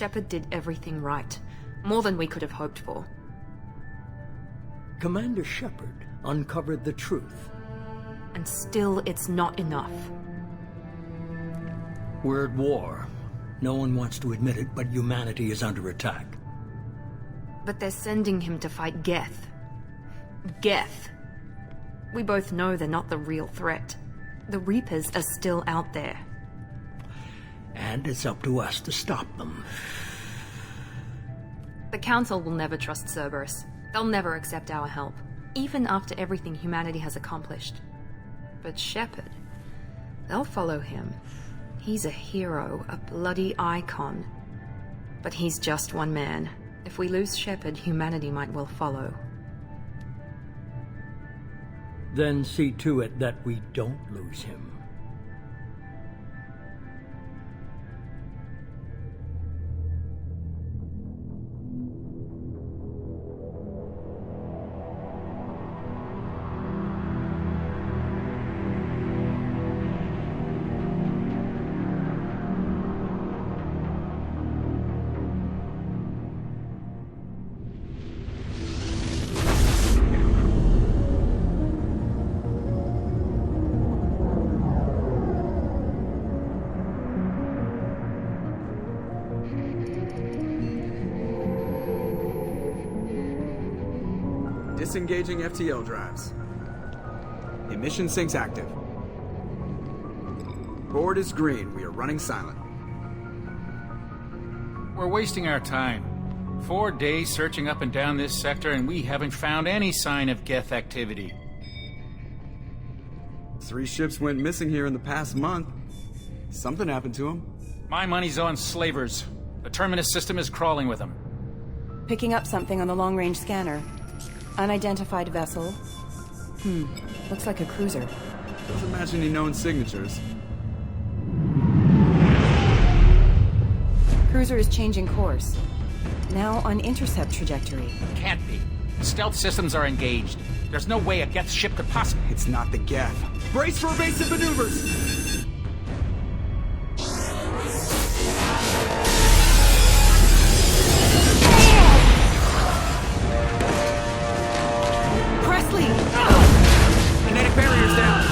Shepard did everything right. More than we could have hoped for. Commander Shepard uncovered the truth. And still, it's not enough. We're at war. No one wants to admit it, but humanity is under attack. But they're sending him to fight Geth. Geth. We both know they're not the real threat. The Reapers are still out there. And it's up to us to stop them. The Council will never trust Cerberus. They'll never accept our help, even after everything humanity has accomplished. But Shepard, they'll follow him. He's a hero, a bloody icon. But he's just one man. If we lose Shepard, humanity might well follow. Then see to it that we don't lose him. Disengaging FTL drives. Emission sinks active. Board is green. We are running silent. We're wasting our time. 4 days searching up and down this sector, and we haven't found any sign of Geth activity. 3 ships went missing here in the past month. Something happened to them. My money's on slavers. The Terminus system is crawling with them. Picking up something on the long-range scanner. Unidentified vessel. Looks like a cruiser. Doesn't match any known signatures. Cruiser is changing course. Now on intercept trajectory. Can't be. Stealth systems are engaged. There's no way a Geth ship could possibly... It's not the Geth. Brace for evasive maneuvers! Kinetic barriers down.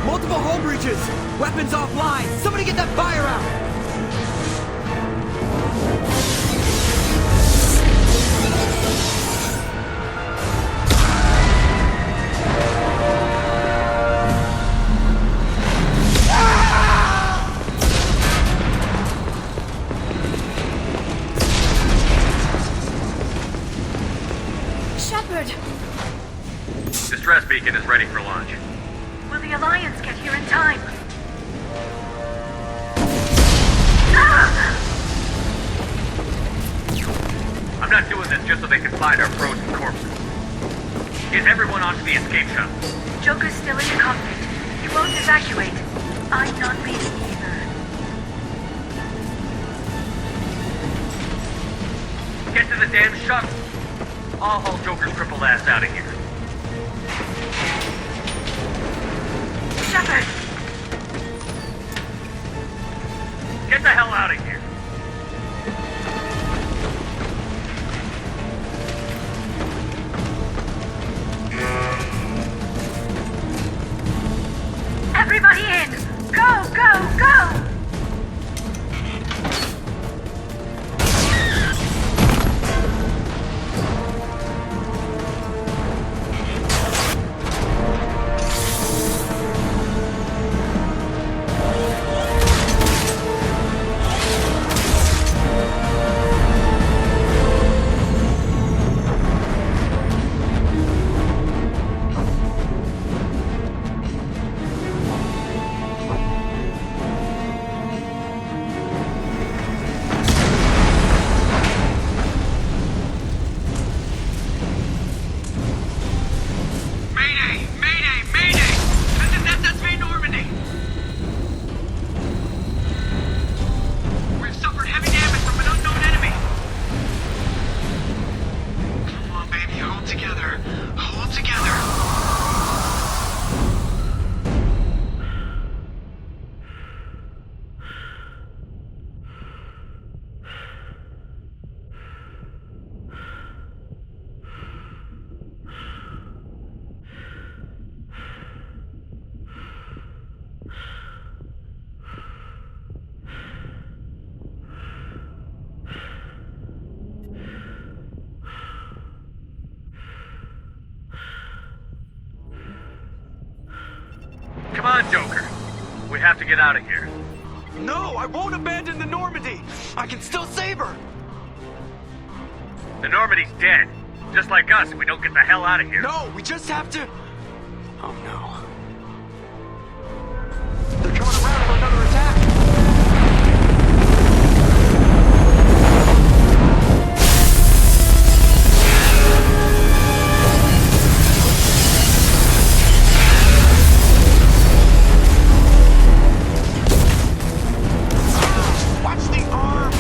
Multiple hull breaches. Weapons offline. Somebody get that fire out. Shepard! Distress beacon is ready for launch. Will the Alliance get here in time? I'm not doing this just so they can find our frozen corpses. Is everyone onto the escape shuttle? Joker's still in the cockpit. He won't evacuate. I'm not leaving either. Get to the damn shuttle. I'll haul Joker's crippled ass out of here. Shepard! Get the hell out of here. Everybody in! Go, go, go! on, Joker. We have to get out of here. No, I won't abandon the Normandy. I can still save her. The Normandy's dead. Just like us if we don't get the hell out of here. No, we just have to... Oh no. They're coming around for another attack. Watch the arm!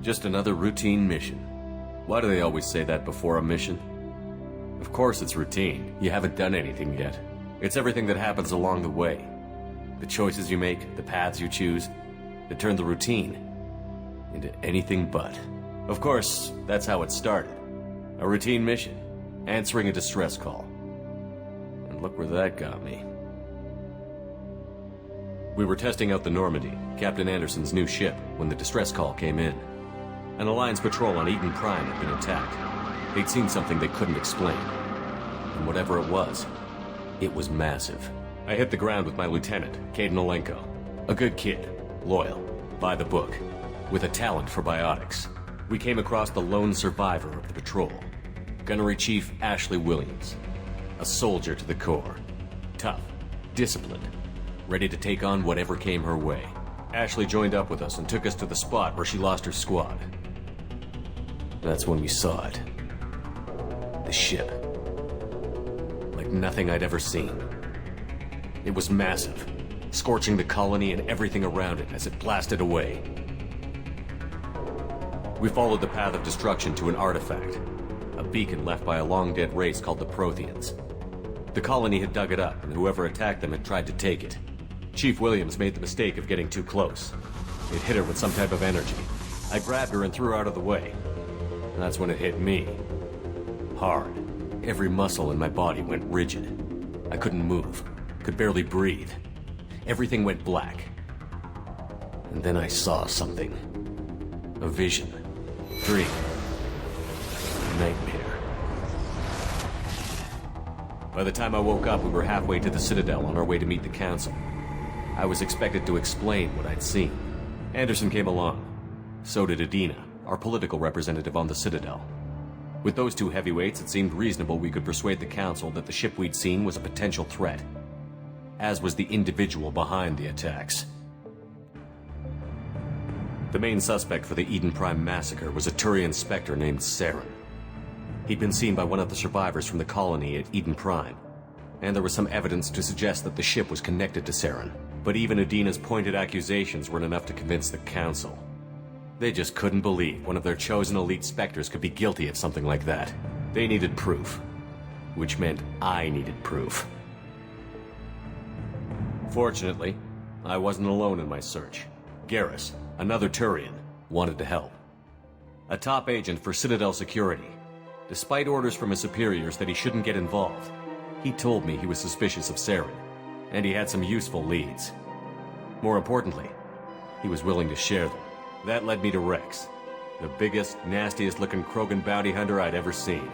Just another routine mission. Why do they always say that before a mission? Of course it's routine. You haven't done anything yet. It's everything that happens along the way. The choices you make, the paths you choose, that turn the routine into anything but. Of course, that's how it started. A routine mission, answering a distress call. And look where that got me. We were testing out the Normandy, Captain Anderson's new ship, when the distress call came in. An Alliance patrol on Eden Prime had been attacked. They'd seen something they couldn't explain. And whatever it was massive. I hit the ground with my lieutenant, Caden Olenko. A good kid, loyal, by the book, with a talent for biotics. We came across the lone survivor of the patrol, Gunnery Chief Ashley Williams. A soldier to the core. Tough, disciplined, ready to take on whatever came her way. Ashley joined up with us and took us to the spot where she lost her squad. That's when we saw it. The ship. Like nothing I'd ever seen. It was massive, scorching the colony and everything around it as it blasted away. We followed the path of destruction to an artifact, a beacon left by a long-dead race called the Protheans. The colony had dug it up, and whoever attacked them had tried to take it. Chief Williams made the mistake of getting too close. It hit her with some type of energy. I grabbed her and threw her out of the way. And that's when it hit me. Hard. Every muscle in my body went rigid. I couldn't move. Could barely breathe. Everything went black. And then I saw something. A vision. Dream. Nightmare. By the time I woke up, we were halfway to the Citadel on our way to meet the Council. I was expected to explain what I'd seen. Anderson came along. So did Adina, our political representative on the Citadel. With those two heavyweights, it seemed reasonable we could persuade the Council that the ship we'd seen was a potential threat. As was the individual behind the attacks. The main suspect for the Eden Prime massacre was a Turian Spectre named Saren. He'd been seen by one of the survivors from the colony at Eden Prime, and there was some evidence to suggest that the ship was connected to Saren. But even Adina's pointed accusations weren't enough to convince the Council. They just couldn't believe one of their chosen elite Spectres could be guilty of something like that. They needed proof. Which meant I needed proof. Fortunately, I wasn't alone in my search. Garrus, another Turian, wanted to help. a top agent for Citadel Security. Despite orders from his superiors that he shouldn't get involved, he told me he was suspicious of Saren, and he had some useful leads. More importantly, he was willing to share them. That led me to Rex, the biggest, nastiest-looking Krogan bounty hunter I'd ever seen.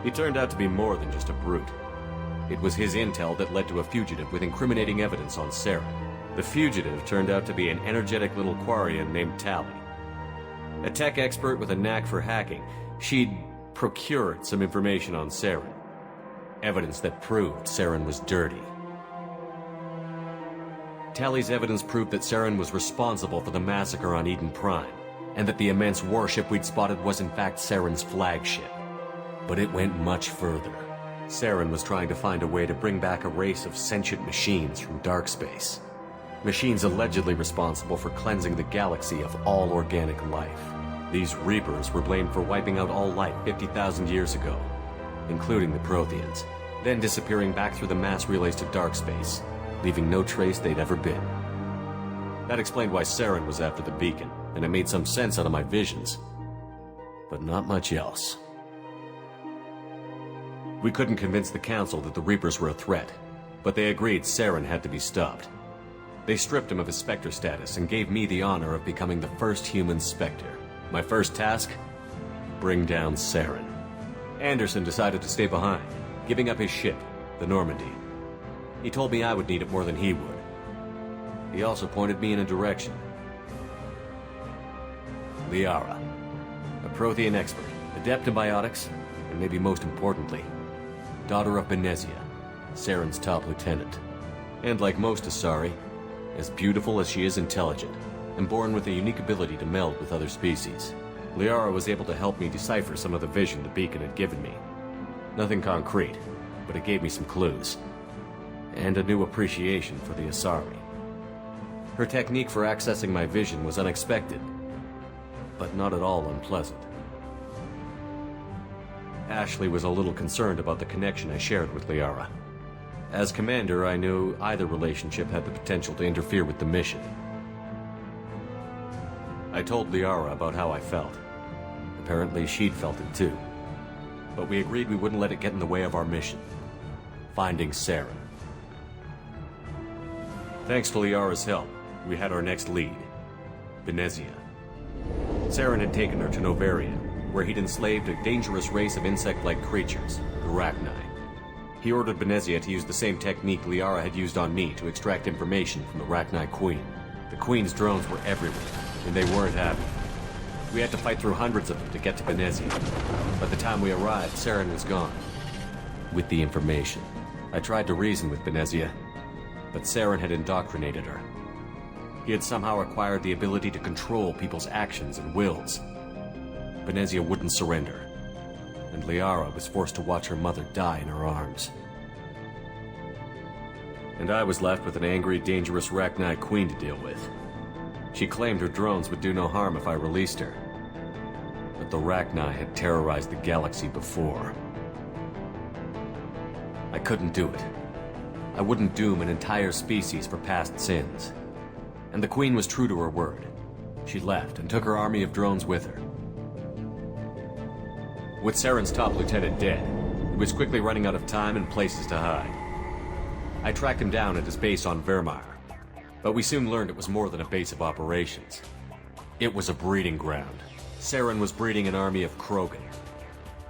He turned out to be more than just a brute. It was his intel that led to a fugitive with incriminating evidence on Saren. The fugitive turned out to be an energetic little Quarian named Tally. A tech expert with a knack for hacking, she'd procured some information on Saren. Evidence that proved Saren was dirty. Tally's evidence proved that Saren was responsible for the massacre on Eden Prime, and that the immense warship we'd spotted was in fact Saren's flagship. But it went much further. Saren was trying to find a way to bring back a race of sentient machines from dark space. Machines allegedly responsible for cleansing the galaxy of all organic life. These Reapers were blamed for wiping out all life 50,000 years ago, including the Protheans, then disappearing back through the mass relays to dark space, leaving no trace they'd ever been. That explained why Saren was after the beacon, and it made some sense out of my visions. But not much else. We couldn't convince the Council that the Reapers were a threat, but they agreed Saren had to be stopped. They stripped him of his Spectre status and gave me the honor of becoming the first human Spectre. My first task? Bring down Saren. Anderson decided to stay behind, giving up his ship, the Normandy. He told me I would need it more than he would. He also pointed me in a direction. Liara, a Prothean expert, adept in biotics, and maybe most importantly, daughter of Benezia, Saren's top lieutenant. And like most Asari, as beautiful as she is intelligent, and born with a unique ability to meld with other species. Liara was able to help me decipher some of the vision the beacon had given me. Nothing concrete, but it gave me some clues. And a new appreciation for the Asari. Her technique for accessing my vision was unexpected, but not at all unpleasant. Ashley was a little concerned about the connection I shared with Liara. As commander, I knew either relationship had the potential to interfere with the mission. I told Liara about how I felt. Apparently she'd felt it too. But we agreed we wouldn't let it get in the way of our mission. Finding Saren. Thanks to Liara's help, we had our next lead. Benezia. Saren had taken her to Novaria, where he'd enslaved a dangerous race of insect-like creatures, the Rachni. He ordered Benezia to use the same technique Liara had used on me to extract information from the Rachni Queen. The Queen's drones were everywhere, and they weren't happy. We had to fight through hundreds of them to get to Benezia. By the time we arrived, Saren was gone. With the information, I tried to reason with Benezia, but Saren had indoctrinated her. He had somehow acquired the ability to control people's actions and wills. Benezia wouldn't surrender, and Liara was forced to watch her mother die in her arms. And I was left with an angry, dangerous Rachni Queen to deal with. She claimed her drones would do no harm if I released her. But the Rachni had terrorized the galaxy before. I couldn't do it. I wouldn't doom an entire species for past sins. And the Queen was true to her word. She left and took her army of drones with her. With Saren's top lieutenant dead, he was quickly running out of time and places to hide. I tracked him down at his base on Vermeer, but we soon learned it was more than a base of operations. It was a breeding ground. Saren was breeding an army of Krogan.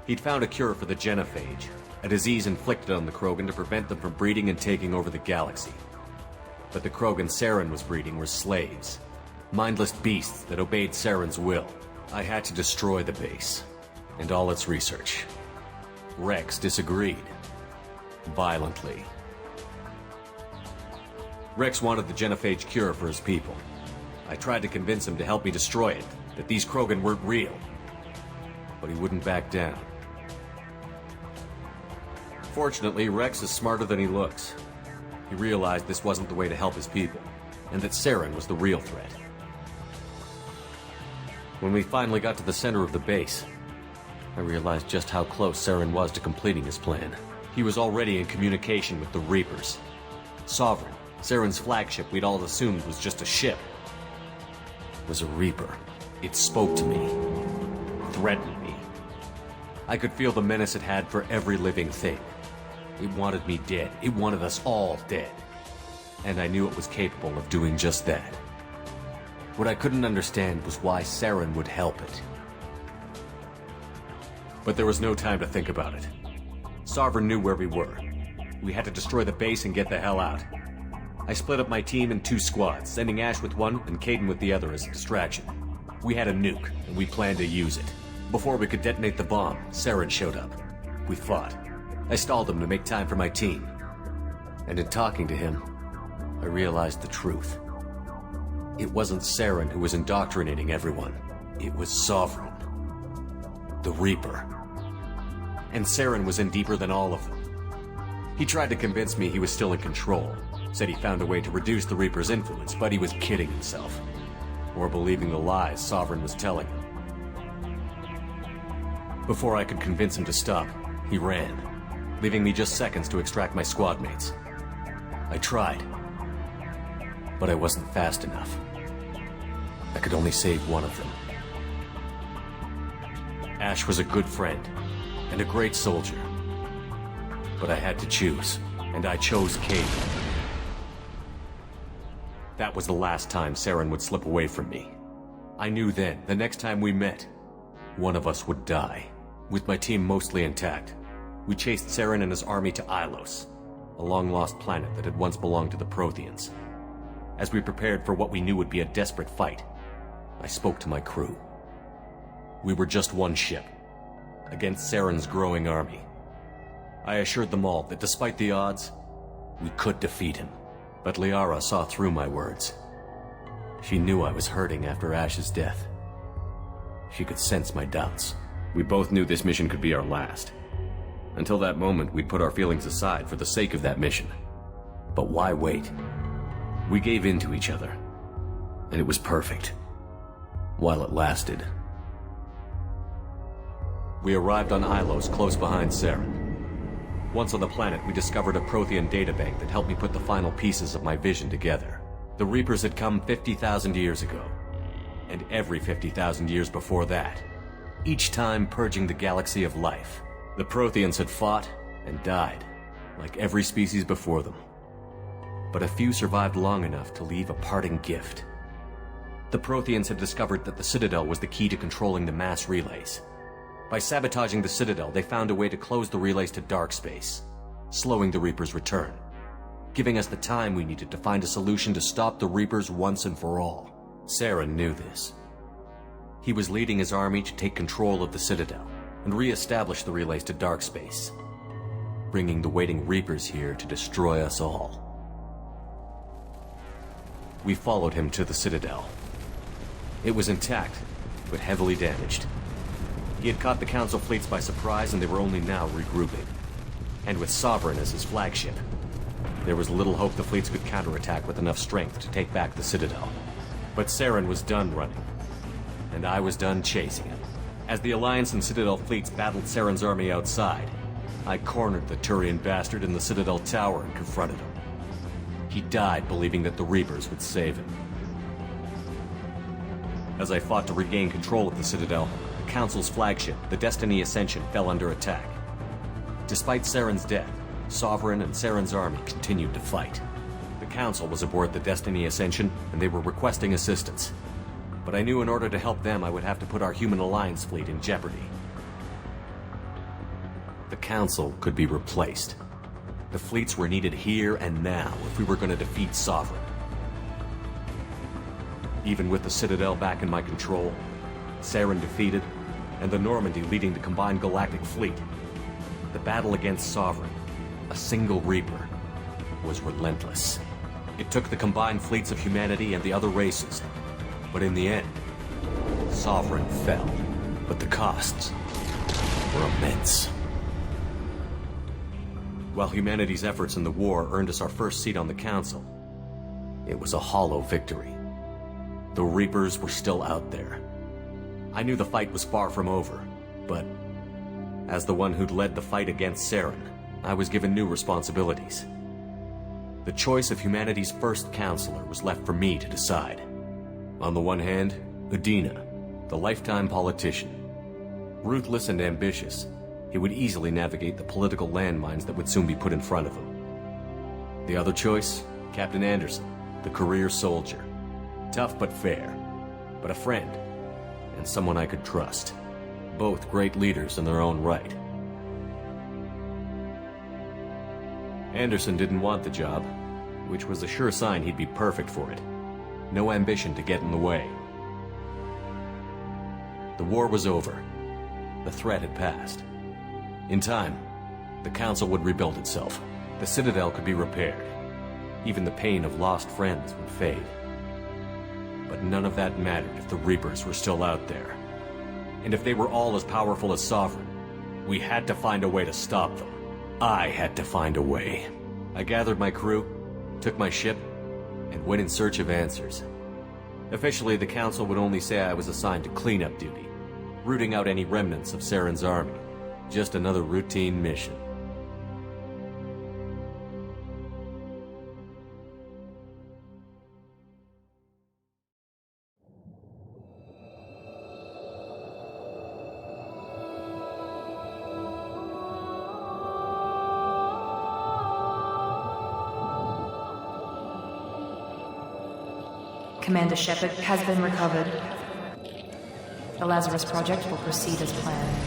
He'd found a cure for the genophage, a disease inflicted on the Krogan to prevent them from breeding and taking over the galaxy. But the Krogan Saren was breeding were slaves, mindless beasts that obeyed Saren's will. I had to destroy the base, and all its research. Rex disagreed. Violently. Rex wanted the genophage cure for his people. I tried to convince him to help me destroy it, that these Krogan weren't real. But he wouldn't back down. Fortunately, Rex is smarter than he looks. He realized this wasn't the way to help his people, and that Saren was the real threat. When we finally got to the center of the base, I realized just how close Saren was to completing his plan. He was already in communication with the Reapers. Sovereign, Saren's flagship we'd all assumed was just a ship, was a Reaper. It spoke to me. threatened me. I could feel the menace it had for every living thing. It wanted me dead. It wanted us all dead. And I knew it was capable of doing just that. What I couldn't understand was why Saren would help it. But there was no time to think about it. Sovereign knew where we were. We had to destroy the base and get the hell out. I split up my team in 2 squads, sending Ash with one and Caden with the other as a distraction. We had a nuke, and we planned to use it. Before we could detonate the bomb, Saren showed up. We fought. I stalled him to make time for my team. And in talking to him, I realized the truth. It wasn't Saren who was indoctrinating everyone. It was Sovereign. The Reaper. And Saren was in deeper than all of them. He tried to convince me he was still in control. Said he found a way to reduce the Reaper's influence, but he was kidding himself. Or believing the lies Sovereign was telling him. Before I could convince him to stop, he ran, leaving me just seconds to extract my squad mates. I tried, but I wasn't fast enough. I could only save one of them. Ash was a good friend, and a great soldier. But I had to choose, and I chose Caden. That was the last time Saren would slip away from me. I knew then, the next time we met, one of us would die. With my team mostly intact, we chased Saren and his army to Ilos, a long-lost planet that had once belonged to the Protheans. As we prepared for what we knew would be a desperate fight, I spoke to my crew. We were just one ship, against Saren's growing army. I assured them all that despite the odds, we could defeat him. But Liara saw through my words. She knew I was hurting after Ash's death. She could sense my doubts. We both knew this mission could be our last. Until that moment, we'd put our feelings aside for the sake of that mission. But why wait? We gave in to each other, and it was perfect. While it lasted. We arrived on Ilos, close behind Saren. Once on the planet, we discovered a Prothean databank that helped me put the final pieces of my vision together. The Reapers had come 50,000 years ago, and every 50,000 years before that, each time purging the galaxy of life. The Protheans had fought and died, like every species before them. But a few survived long enough to leave a parting gift. The Protheans had discovered that the Citadel was the key to controlling the mass relays. By sabotaging the Citadel, they found a way to close the relays to dark space, slowing the Reaper's return, giving us the time we needed to find a solution to stop the Reapers once and for all. Saren knew this. He was leading his army to take control of the Citadel and re-establish the relays to dark space, bringing the waiting Reapers here to destroy us all. We followed him to the Citadel. It was intact, but heavily damaged. He had caught the Council fleets by surprise, and they were only now regrouping. And with Sovereign as his flagship, there was little hope the fleets could counterattack with enough strength to take back the Citadel. But Saren was done running, and I was done chasing him. As the Alliance and Citadel fleets battled Saren's army outside, I cornered the Turian bastard in the Citadel tower and confronted him. He died believing that the Reapers would save him. As I fought to regain control of the Citadel, the Council's flagship, the Destiny Ascension, fell under attack. Despite Saren's death, Sovereign and Saren's army continued to fight. The Council was aboard the Destiny Ascension, and they were requesting assistance. But I knew in order to help them, I would have to put our human Alliance fleet in jeopardy. The Council could be replaced. The fleets were needed here and now if we were going to defeat Sovereign. Even with the Citadel back in my control, Saren defeated, and the Normandy leading the combined galactic fleet, the battle against Sovereign, a single Reaper, was relentless. It took the combined fleets of humanity and the other races, but in the end, Sovereign fell. But the costs were immense. While humanity's efforts in the war earned us our first seat on the Council, it was a hollow victory. The Reapers were still out there. I knew the fight was far from over, but as the one who'd led the fight against Saren, I was given new responsibilities. The choice of humanity's first counselor was left for me to decide. On the one hand, Udina, the lifetime politician, Ruthless and ambitious, he would easily navigate the political landmines that would soon be put in front of him. The other choice? Captain Anderson, the career soldier. Tough but fair, but a friend, and someone I could trust. Both great leaders in their own right. Anderson didn't want the job, which was a sure sign he'd be perfect for it. No ambition to get in the way. The war was over. The threat had passed. In time, the Council would rebuild itself. The Citadel could be repaired. Even the pain of lost friends would fade. But none of that mattered if the Reapers were still out there. And if they were all as powerful as Sovereign, we had to find a way to stop them. I had to find a way. I gathered my crew, took my ship, and went in search of answers. Officially, the Council would only say I was assigned to cleanup duty, rooting out any remnants of Saren's army. Just another routine mission. Commander Shepard has been recovered. The Lazarus Project will proceed as planned.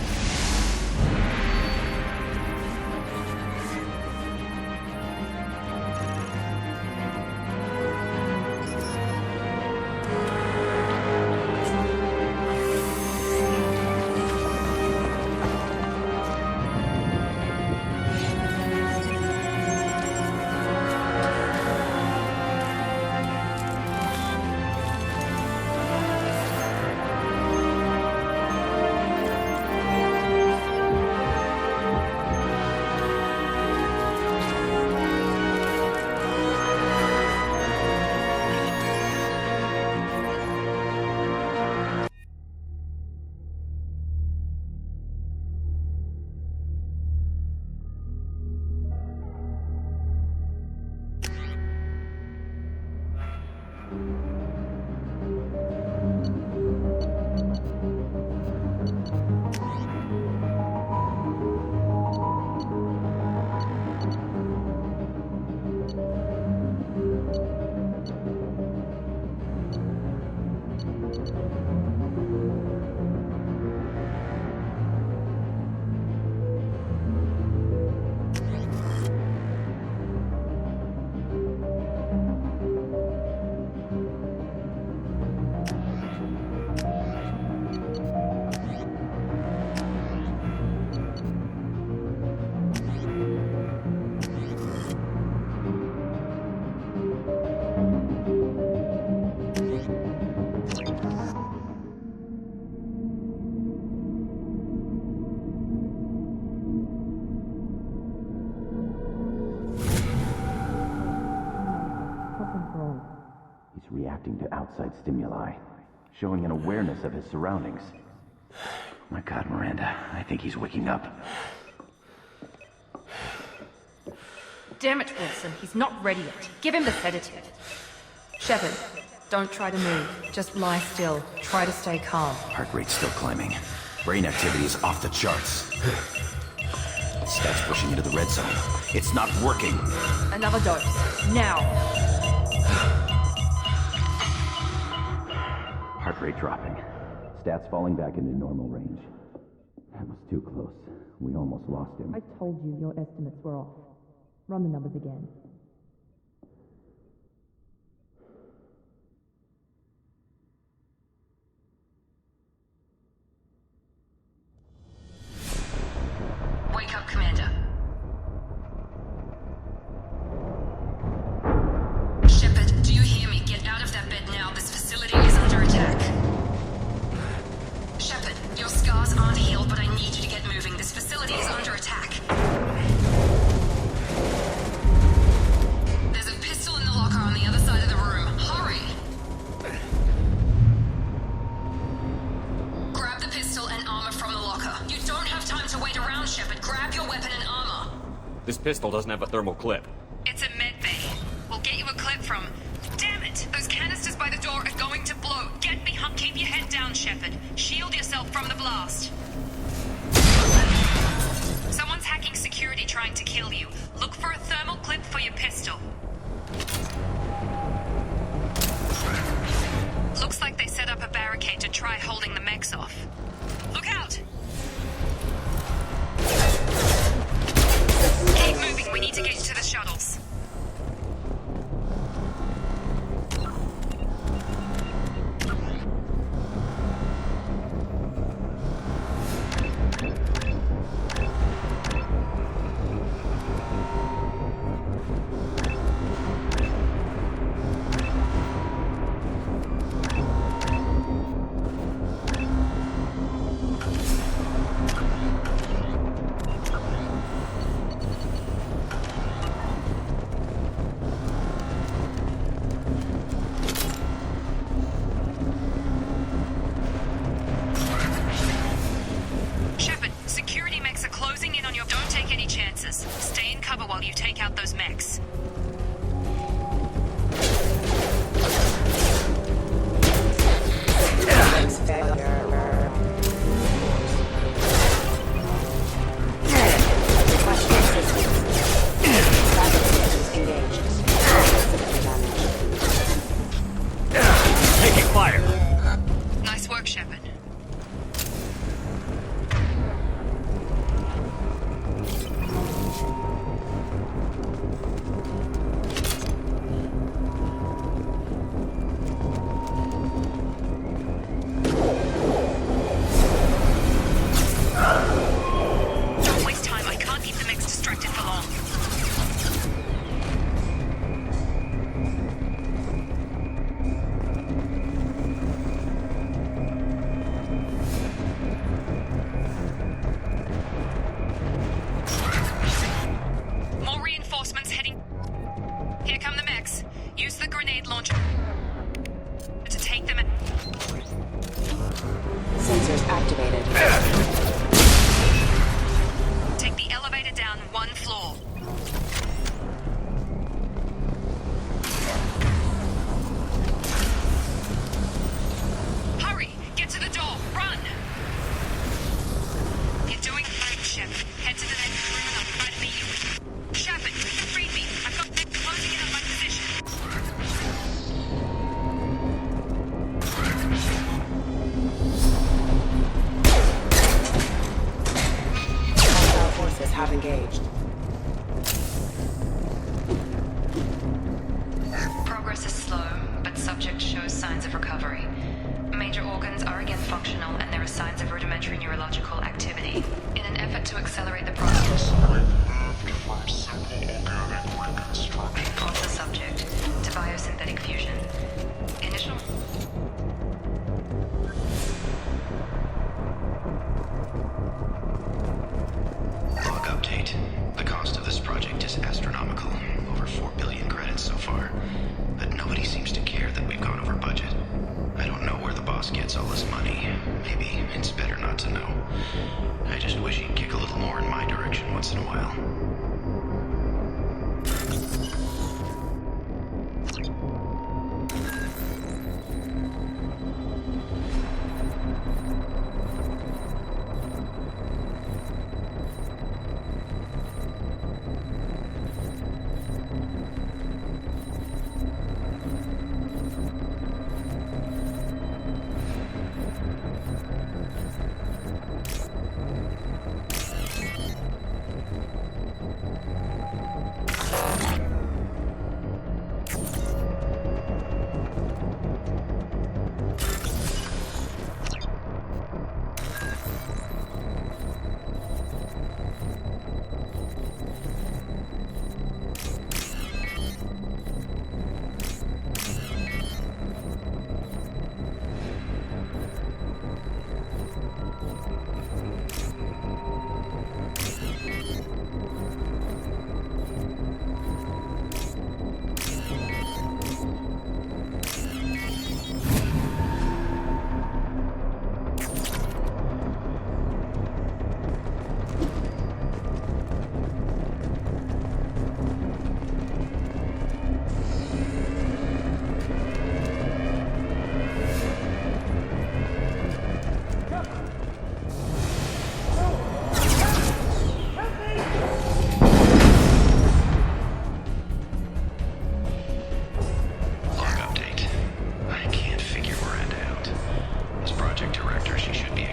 He's reacting to outside stimuli, showing an awareness of his surroundings. My God, Miranda, I think he's waking up. Damn it, Wilson, he's not ready yet. Give him the sedative. Shepard, don't try to move. Just lie still. Try to stay calm. Heart rate's still climbing. Brain activity is off the charts. Stats pushing into the red zone. It's not working. Another dose. Now. Heart rate dropping. Stats falling back into normal range. That was too close. We almost lost him. I told you your estimates were off. Run the numbers again. Wake up, Commander. Shepard, do you hear me? Get out of that bed now. This facility is under attack. Shepard, your scars aren't healed, but I need you to get moving. This facility is under attack. There's a pistol in the locker on the other side of the room. Hurry! Grab the pistol and armor from the locker. You don't have time to wait around, Shepard. Grab your weapon and armor. This pistol doesn't have a thermal clip. It's a med bay. We'll get you a clip from... Damn it! Those canisters by the door are going to blow. Get behind. Keep your head down, Shepard. Shield yourself from the blast. trying to kill you. Look for a thermal clip for your pistol. Looks like they set up a barricade to try holding the mechs off. Look out! Keep moving, we need to get you to the shuttles. Stay in cover while you take out those mechs. Taking fire! Nice work, Shepard. Here come the mechs. Use the grenade launcher to take them in. Sensors activated. Take the elevator down one floor. Hurry! Get to the door! Run! You're doing great, Shep. Head to the next room and I'll try to meet you. Shepard, read me. I've got them closing in on my position. Hostile forces have engaged. Progress is slow, but subject shows signs of recovery. Major organs are again functional, and there are signs of rudimentary neurological activity. In an effort to accelerate the process, From simple organic reconstruction. pause the subject to biosynthetic fusion. Initial... Log update.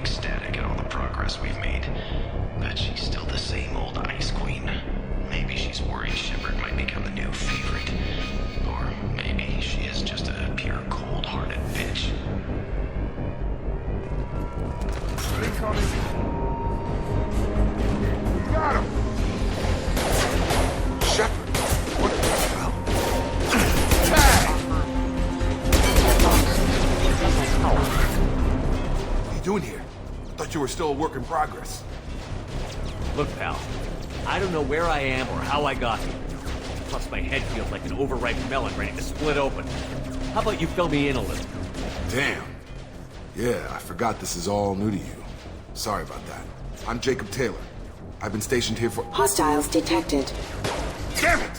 ecstatic at all the progress we've made. But she's still the same old Ice Queen. Maybe she's worried Shepard might become the new favorite. Or maybe she is just a pure cold-hearted bitch. Got him! Shepard! What the hell? What are you doing here? I thought you were still a work in progress. Look, pal. I don't know where I am or how I got here. Plus, my head feels like an overripe melon ready to split open. How about you fill me in a little? Damn. Yeah, I forgot this is all new to you. Sorry about that. I'm Jacob Taylor. I've been stationed here for— Hostiles detected. Damn it!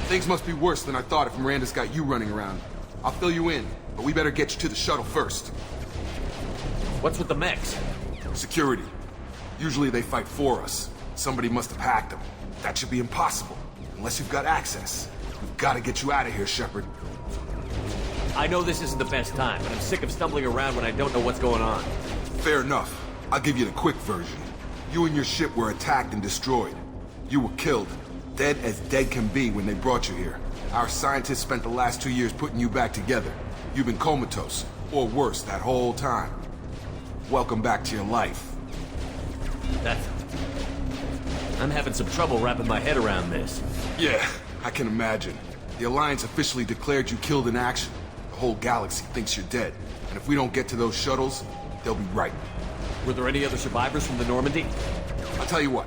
Things must be worse than I thought if Miranda's got you running around. I'll fill you in, but we better get you to the shuttle first. What's with the mechs? Security. Usually they fight for us. Somebody must have hacked them. That should be impossible, unless you've got access. We've got to get you out of here, Shepard. I know this isn't the best time, but I'm sick of stumbling around when I don't know what's going on. Fair enough. I'll give you the quick version. You and your ship were attacked and destroyed. You were killed. Dead as dead can be when they brought you here. Our scientists spent the last 2 years putting you back together. You've been comatose, or worse, that whole time. Welcome back to your life. I'm having some trouble wrapping my head around this. Yeah, I can imagine. The Alliance officially declared you killed in action. The whole galaxy thinks you're dead. And if we don't get to those shuttles, they'll be right. Were there any other survivors from the Normandy? I'll tell you what.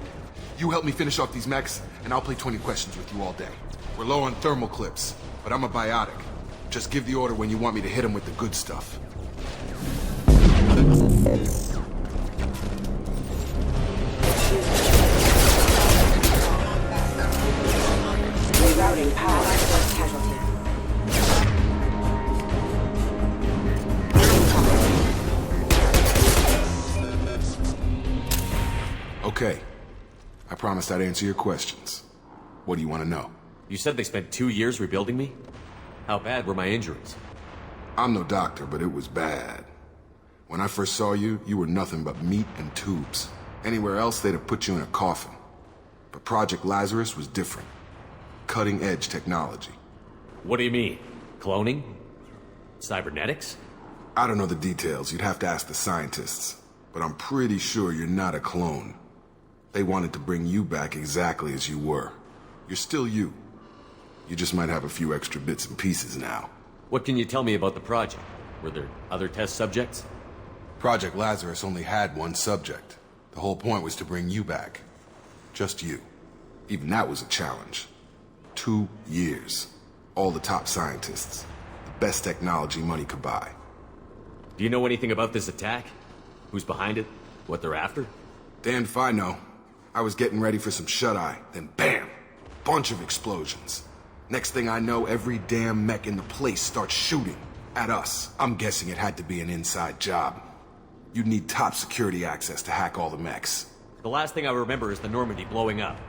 You help me finish off these mechs, and I'll play 20 questions with you all day. We're low on thermal clips, but I'm a biotic. Just give the order when you want me to hit them with the good stuff. Rerouting power source casualty. Okay. I promised I'd answer your questions. What do you want to know? You said they spent 2 years rebuilding me? How bad were my injuries? I'm no doctor, but it was bad. When I first saw you, you were nothing but meat and tubes. Anywhere else, they'd have put you in a coffin. But Project Lazarus was different. Cutting-edge technology. What do you mean? Cloning? Cybernetics? I don't know the details. You'd have to ask the scientists. But I'm pretty sure you're not a clone. They wanted to bring you back exactly as you were. You're still you. You just might have a few extra bits and pieces now. What can you tell me about the project? Were there other test subjects? Project Lazarus only had one subject. The whole point was to bring you back. Just you. Even that was a challenge. 2 years. All the top scientists. The best technology money could buy. Do you know anything about this attack? Who's behind it? What they're after? Damned if I know. I was getting ready for some shut-eye, then bam! Bunch of explosions. Next thing I know, every damn mech in the place starts shooting. At us. I'm guessing it had to be an inside job. You'd need top security access to hack all the mechs. The last thing I remember is the Normandy blowing up.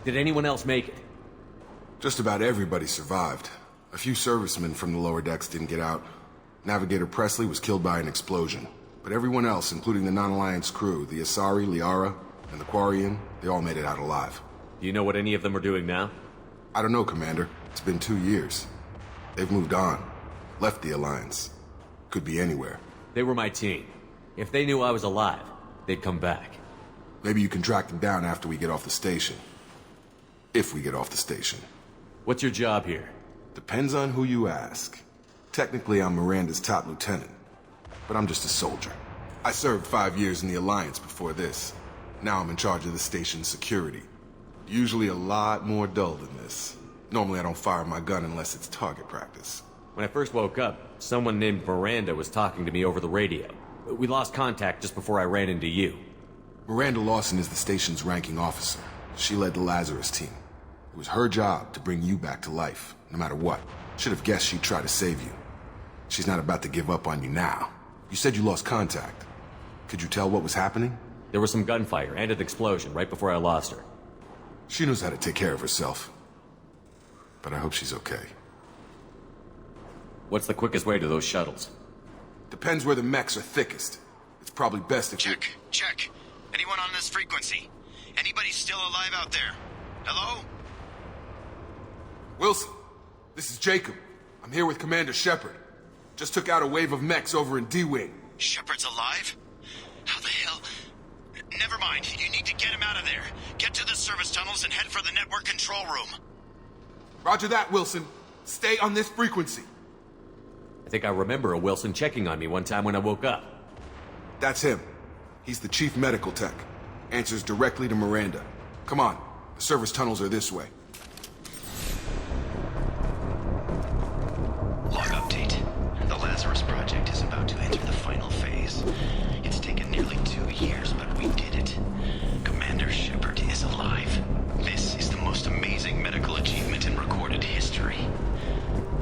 Did anyone else make it? Just about everybody survived. A few servicemen from the lower decks didn't get out. Navigator Presley was killed by an explosion. But everyone else, including the non-Alliance crew, the Asari, Liara, and the Quarian, they all made it out alive. Do you know what any of them are doing now? I don't know, Commander. It's been 2 years. They've moved on. Left the Alliance. Could be anywhere. They were my team. If they knew I was alive, they'd come back. Maybe you can track them down after we get off the station. If we get off the station. What's your job here? Depends on who you ask. Technically, I'm Miranda's top lieutenant. But I'm just a soldier. I served 5 years in the Alliance before this. Now I'm in charge of the station's security. Usually a lot more dull than this. Normally I don't fire my gun unless it's target practice. When I first woke up, someone named Miranda was talking to me over the radio. We lost contact just before I ran into you. Miranda Lawson is the station's ranking officer. She led the Lazarus team. It was her job to bring you back to life, no matter what. Should have guessed she'd try to save you. She's not about to give up on you now. You said you lost contact. Could you tell what was happening? There was some gunfire and an explosion right before I lost her. She knows how to take care of herself. But I hope she's okay. What's the quickest way to those shuttles? Depends where the mechs are thickest. It's probably best if Check. Anyone on this frequency? Anybody still alive out there? Hello? Wilson, this is Jacob. I'm here with Commander Shepard. Just took out a wave of mechs over in D-Wing. Shepard's alive? How the hell? Never mind. You need to get him out of there. Get to the service tunnels and head for the network control room. Roger that, Wilson. Stay on this frequency. I think I remember a Wilson checking on me one time when I woke up. That's him. He's the chief medical tech. Answers directly to Miranda. Come on. The service tunnels are this way. Log update. The Lazarus Project is about to enter the final phase. It's taken nearly 2 years, but we did it. Commander Shepard is alive. This is the most amazing medical achievement in recorded history.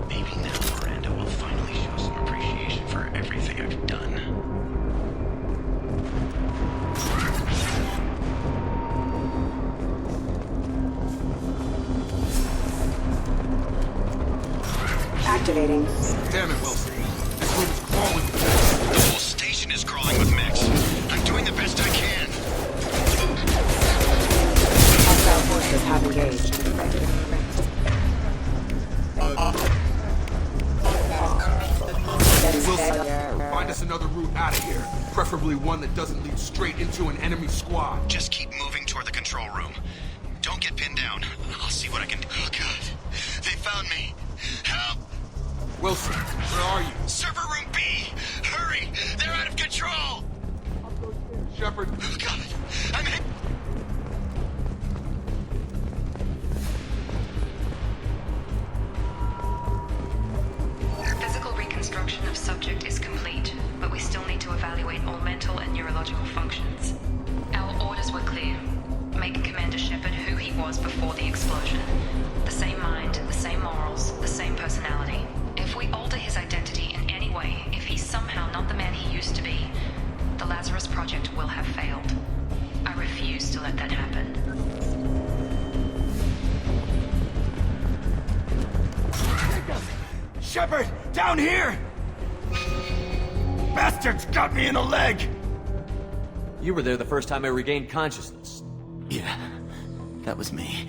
Maybe now Miranda will finally show some appreciation for everything I've done. Activating. Damn it, Wilson. This room is crawling with mechs. The whole station is crawling with mechs. I'm doing the best I can. Hostile forces have engaged. Wilson, find us another route out of here. Preferably one that doesn't lead straight into an enemy squad. Just keep moving toward the control room. Don't get pinned down. I'll see what I can do. Oh, God. They found me. Help! Wilson, where are you? Server room B! Hurry! They're out of control! Shepard. Oh, God. I'm hit. Physical reconstruction of subject is complete, but we still need to evaluate all mental and neurological functions. Our orders were clear. Make Commander Shepard who he was before the explosion. The same mind, the same morals, the same personality. If we alter his identity in any way, if he's somehow not the man he used to be, the Lazarus Project will have failed. I refuse to let that happen. Shepard! Down here! Bastards got me in the leg! You were there the first time I regained consciousness. Yeah, that was me.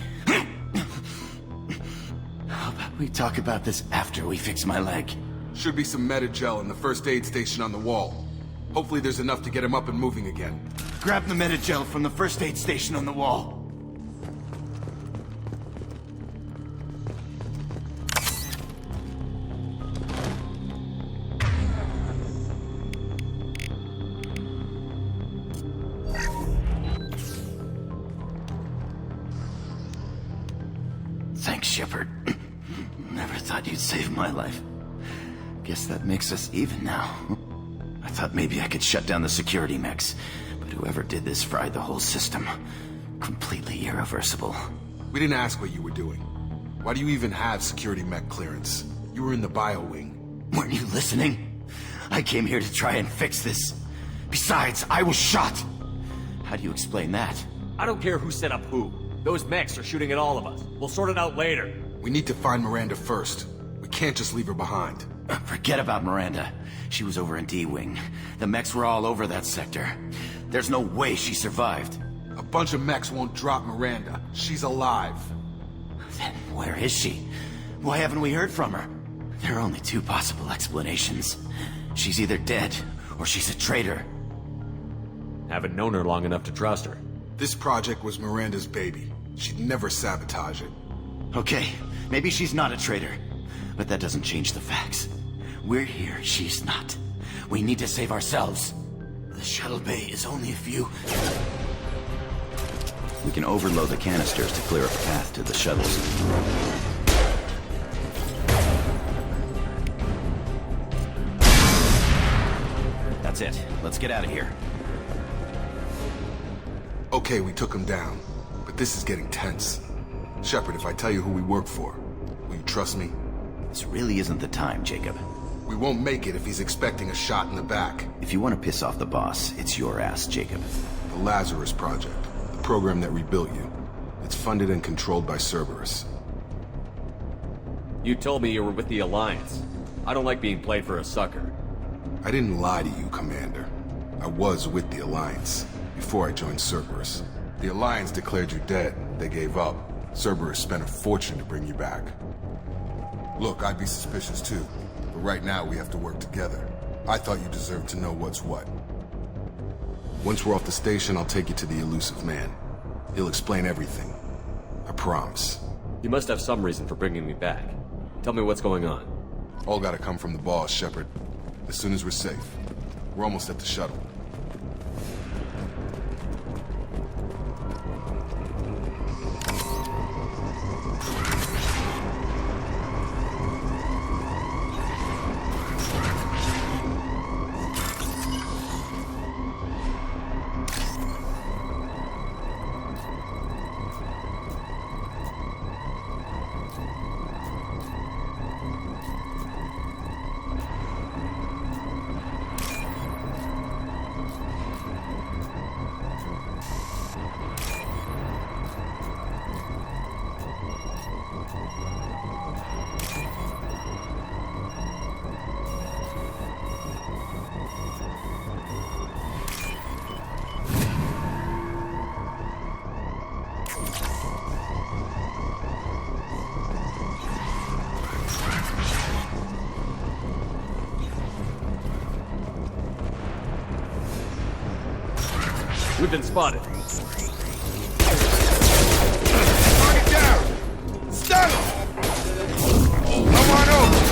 How about we talk about this after we fix my leg? Should be some Metagel in the first aid station on the wall. Hopefully there's enough to get him up and moving again. Grab the Metagel from the first aid station on the wall. Thanks, Shepard. Never thought you'd save my life. Guess that makes us even now. I thought maybe I could shut down the security mechs, but whoever did this fried the whole system. Completely irreversible. We didn't ask what you were doing. Why do you even have security mech clearance? You were in the bio wing. Weren't you listening? I came here to try and fix this. Besides, I was shot. How do you explain that? I don't care who set up who. Those mechs are shooting at all of us. We'll sort it out later. We need to find Miranda first. We can't just leave her behind. Forget about Miranda. She was over in D-Wing. The mechs were all over that sector. There's no way she survived. A bunch of mechs won't drop Miranda. She's alive. Then where is she? Why haven't we heard from her? There are only two possible explanations. She's either dead, or she's a traitor. Haven't known her long enough to trust her. This project was Miranda's baby. She'd never sabotage it. Okay, maybe she's not a traitor. But that doesn't change the facts. We're here, she's not. We need to save ourselves. The shuttle bay is only a few... We can overload the canisters to clear a path to the shuttles. That's it. Let's get out of here. Okay, we took him down. But this is getting tense. Shepard, if I tell you who we work for, will you trust me? This really isn't the time, Jacob. We won't make it if he's expecting a shot in the back. If you want to piss off the boss, it's your ass, Jacob. The Lazarus Project. The program that rebuilt you. It's funded and controlled by Cerberus. You told me you were with the Alliance. I don't like being played for a sucker. I didn't lie to you, Commander. I was with the Alliance before I joined Cerberus. The Alliance declared you dead. They gave up. Cerberus spent a fortune to bring you back. Look, I'd be suspicious too, but right now we have to work together. I thought you deserved to know what's what. Once we're off the station, I'll take you to the elusive man. He'll explain everything. I promise. You must have some reason for bringing me back. Tell me what's going on. All gotta come from the boss, Shepard. As soon as we're safe. We're almost at the shuttle. We've been spotted. Target down! Stun him! Come on over!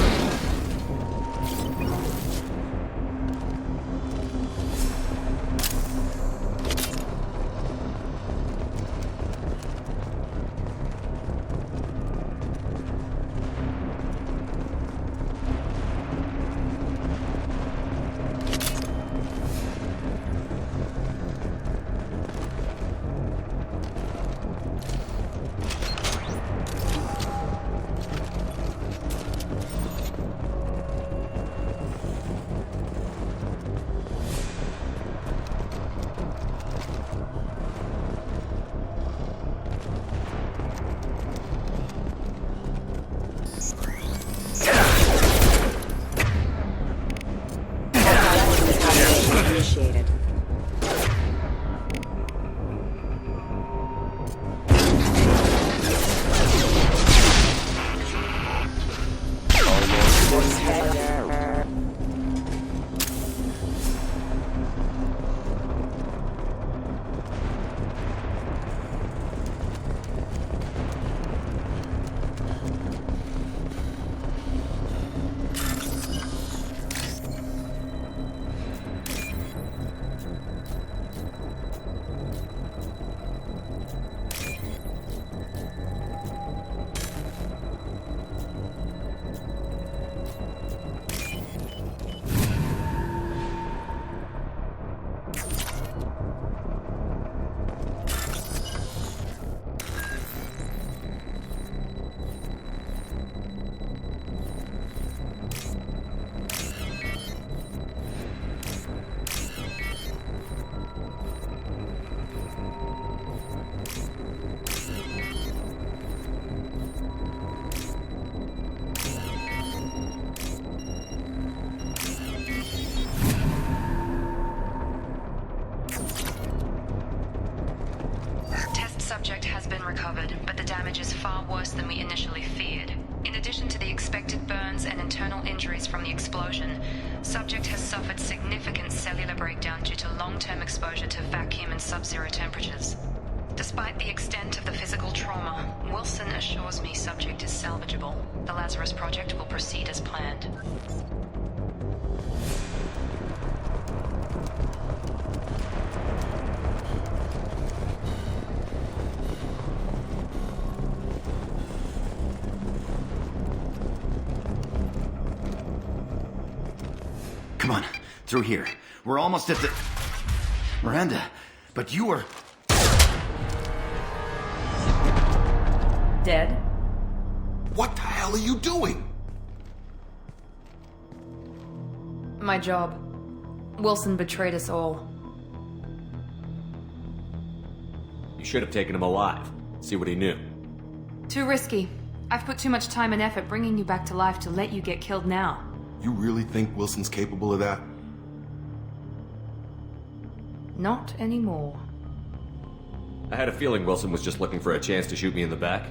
Initiated. Subject has been recovered, but the damage is far worse than we initially feared. In addition to the expected burns and internal injuries from the explosion, subject has suffered significant cellular breakdown due to long-term exposure to vacuum and sub-zero temperatures. Despite the extent of the physical trauma, Wilson assures me subject is salvageable. The Lazarus Project will proceed as planned. Come on, through here. We're almost at the... Miranda, but you were... Dead? What the hell are you doing? My job. Wilson betrayed us all. You should have taken him alive. See what he knew. Too risky. I've put too much time and effort bringing you back to life to let you get killed now. You really think Wilson's capable of that? Not anymore. I had a feeling Wilson was just looking for a chance to shoot me in the back.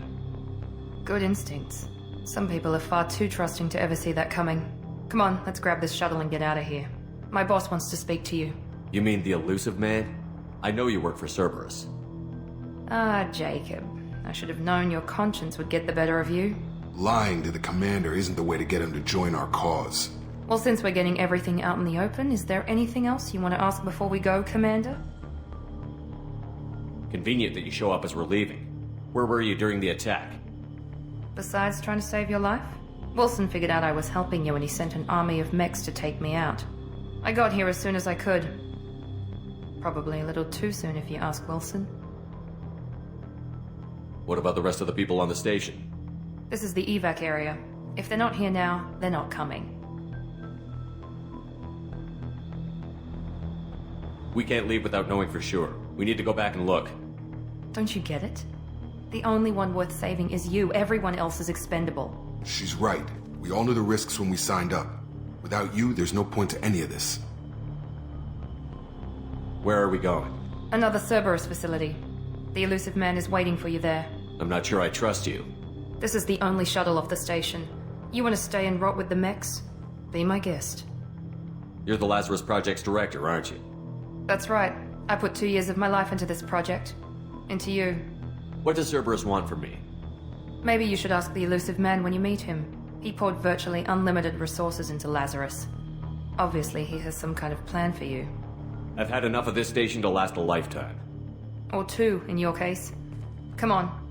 Good instincts. Some people are far too trusting to ever see that coming. Come on, let's grab this shuttle and get out of here. My boss wants to speak to you. You mean the elusive man? I know you work for Cerberus. Ah, Jacob. I should have known your conscience would get the better of you. Lying to the commander isn't the way to get him to join our cause. Well, since we're getting everything out in the open, is there anything else you want to ask before we go, Commander? Convenient that you show up as we're leaving. Where were you during the attack? Besides trying to save your life? Wilson figured out I was helping you and he sent an army of mechs to take me out. I got here as soon as I could. Probably a little too soon if you ask Wilson. What about the rest of the people on the station? This is the evac area. If they're not here now, they're not coming. We can't leave without knowing for sure. We need to go back and look. Don't you get it? The only one worth saving is you. Everyone else is expendable. She's right. We all knew the risks when we signed up. Without you, there's no point to any of this. Where are we going? Another Cerberus facility. The elusive man is waiting for you there. I'm not sure I trust you. This is the only shuttle off the station. You want to stay and rot with the mechs? Be my guest. You're the Lazarus Project's director, aren't you? That's right. I put 2 years of my life into this project. Into you. What does Cerberus want from me? Maybe you should ask the elusive man when you meet him. He poured virtually unlimited resources into Lazarus. Obviously, he has some kind of plan for you. I've had enough of this station to last a lifetime. Or 2, in your case. Come on.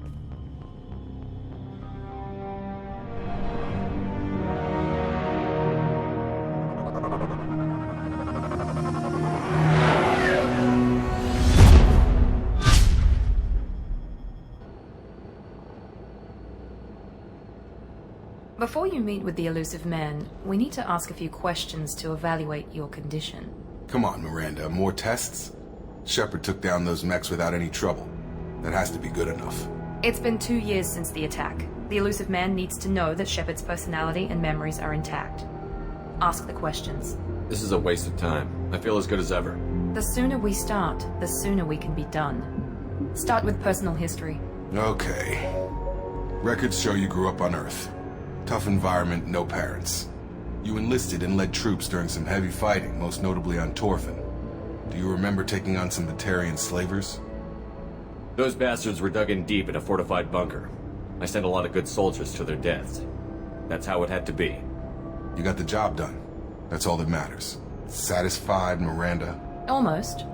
Before you meet with the elusive man, we need to ask a few questions to evaluate your condition. Come on, Miranda, more tests? Shepard took down those mechs without any trouble. That has to be good enough. It's been 2 years since the attack. The elusive man needs to know that Shepard's personality and memories are intact. Ask the questions. This is a waste of time. I feel as good as ever. The sooner we start, the sooner we can be done. Start with personal history. Okay. Records show you grew up on Earth. Tough environment, no parents. You enlisted and led troops during some heavy fighting, most notably on Torfin. Do you remember taking on some Batarian slavers? Those bastards were dug in deep in a fortified bunker. I sent a lot of good soldiers to their deaths. That's how it had to be. You got the job done. That's all that matters. Satisfied, Miranda? Almost.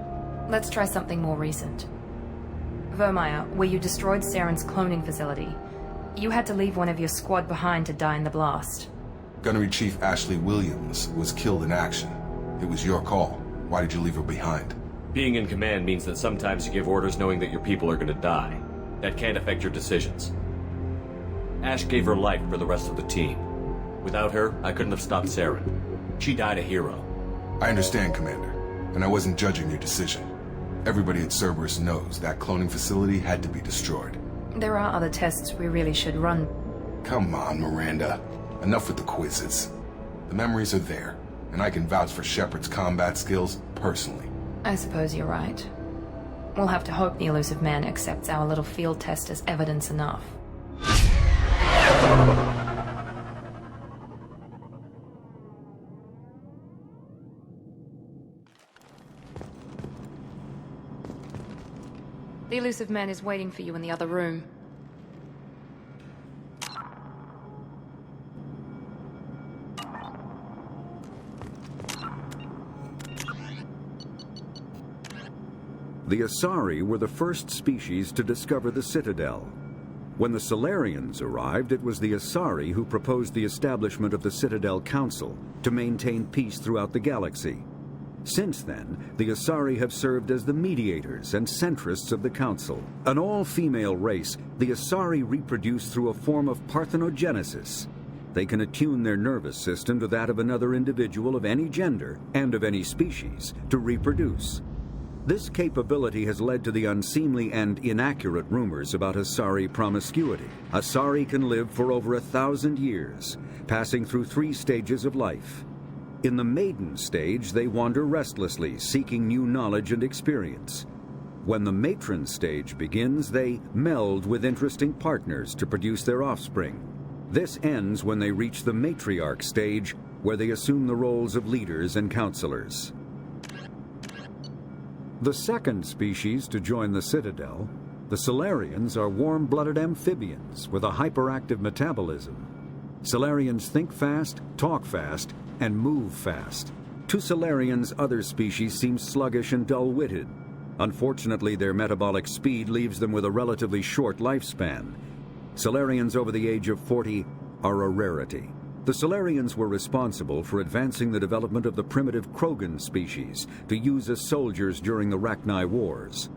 Let's try something more recent. Vermeer, where you destroyed Saren's cloning facility. You had to leave one of your squad behind to die in the blast. Gunnery Chief Ashley Williams was killed in action. It was your call. Why did you leave her behind? Being in command means that sometimes you give orders knowing that your people are going to die. That can't affect your decisions. Ash gave her life for the rest of the team. Without her, I couldn't have stopped Saren. She died a hero. I understand, Commander, and I wasn't judging your decision. Everybody at Cerberus knows that cloning facility had to be destroyed. There are other tests we really should run. Come on, Miranda. Enough with the quizzes. The memories are there, and I can vouch for Shepard's combat skills personally. I suppose you're right. We'll have to hope the elusive man accepts our little field test as evidence enough. The elusive man is waiting for you in the other room. The Asari were the first species to discover the Citadel. When the Solarians arrived, it was the Asari who proposed the establishment of the Citadel Council to maintain peace throughout the galaxy. Since then, the Asari have served as the mediators and centrists of the Council. An all-female race, the Asari reproduce through a form of parthenogenesis. They can attune their nervous system to that of another individual of any gender and of any species to reproduce. This capability has led to the unseemly and inaccurate rumors about Asari promiscuity. Asari can live for over 1,000 years, passing through 3 stages of life. In the maiden stage, they wander restlessly, seeking new knowledge and experience. When the matron stage begins, they meld with interesting partners to produce their offspring. This ends when they reach the matriarch stage, where they assume the roles of leaders and counselors. The second species to join the Citadel, the Solarians, are warm-blooded amphibians with a hyperactive metabolism. Solarians think fast, talk fast, and move fast. To Solarians, other species seem sluggish and dull-witted. Unfortunately, their metabolic speed leaves them with a relatively short lifespan. Solarians over the age of 40 are a rarity. The Solarians were responsible for advancing the development of the primitive Krogan species to use as soldiers during the Rachni Wars.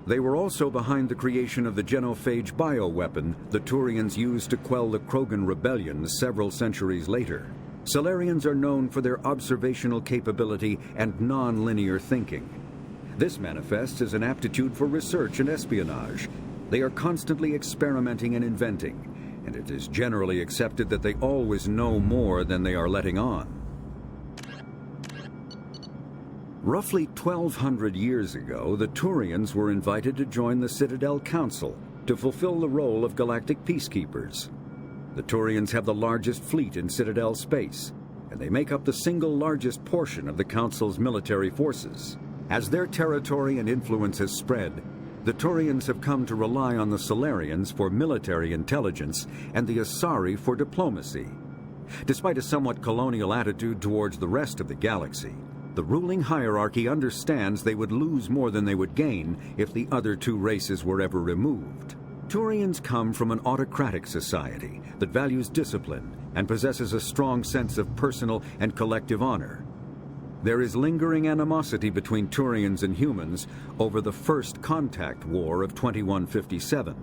They were also behind the creation of the genophage bioweapon the Turians used to quell the Krogan rebellion several centuries later. Solarians are known for their observational capability and non-linear thinking. This manifests as an aptitude for research and espionage. They are constantly experimenting and inventing, and it is generally accepted that they always know more than they are letting on. Roughly 1,200 years ago, the Turians were invited to join the Citadel Council to fulfill the role of galactic peacekeepers. The Turians have the largest fleet in Citadel space, and they make up the single largest portion of the Council's military forces. As their territory and influence has spread, the Turians have come to rely on the Solarians for military intelligence and the Asari for diplomacy. Despite a somewhat colonial attitude towards the rest of the galaxy, the ruling hierarchy understands they would lose more than they would gain if the other 2 races were ever removed. Turians come from an autocratic society that values discipline and possesses a strong sense of personal and collective honor. There is lingering animosity between Turians and humans over the First Contact War of 2157,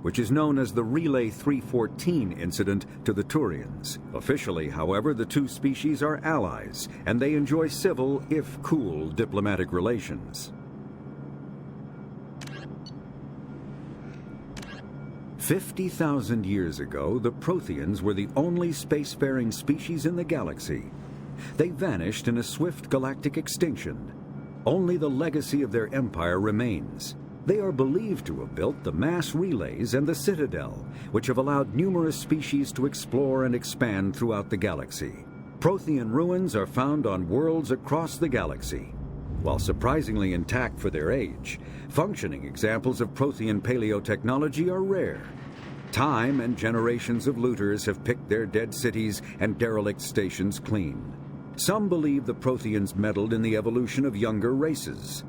which is known as the Relay 314 incident to the Turians. Officially, however, the 2 species are allies, and they enjoy civil, if cool, diplomatic relations. 50,000 years ago, the Protheans were the only spacefaring species in the galaxy. They vanished in a swift galactic extinction. Only the legacy of their empire remains. They are believed to have built the mass relays and the Citadel, which have allowed numerous species to explore and expand throughout the galaxy. Prothean ruins are found on worlds across the galaxy. While surprisingly intact for their age, functioning examples of Prothean paleotechnology are rare. Time and generations of looters have picked their dead cities and derelict stations clean. Some believe the Protheans meddled in the evolution of younger races.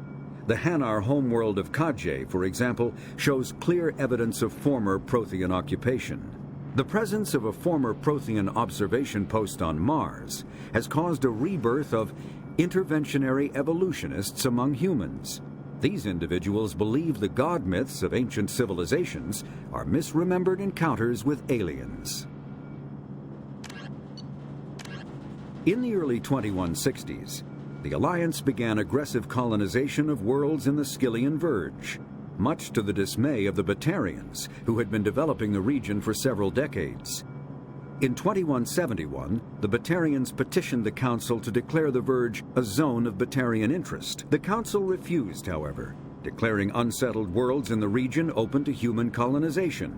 The Hanar homeworld of Kajay, for example, shows clear evidence of former Prothean occupation. The presence of a former Prothean observation post on Mars has caused a rebirth of interventionary evolutionists among humans. These individuals believe the god myths of ancient civilizations are misremembered encounters with aliens. In the early 2160s, the Alliance began aggressive colonization of worlds in the Skyllian Verge, much to the dismay of the Batarians, who had been developing the region for several decades. In 2171, the Batarians petitioned the Council to declare the Verge a zone of Batarian interest. The Council refused, however, declaring unsettled worlds in the region open to human colonization.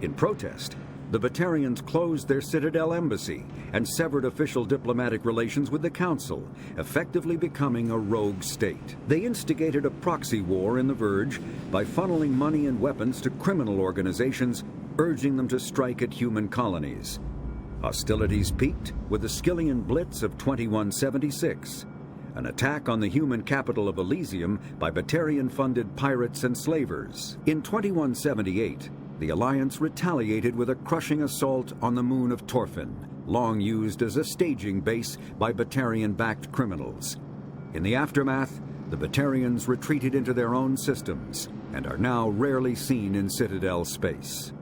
In protest, the Batarians closed their Citadel embassy and severed official diplomatic relations with the Council, effectively becoming a rogue state. They instigated a proxy war in the Verge by funneling money and weapons to criminal organizations, urging them to strike at human colonies. Hostilities peaked with the Skyllian Blitz of 2176, an attack on the human capital of Elysium by Batarian-funded pirates and slavers. In 2178, the Alliance retaliated with a crushing assault on the moon of Torfin, long used as a staging base by Batarian-backed criminals. In the aftermath, the Batarians retreated into their own systems and are now rarely seen in Citadel space.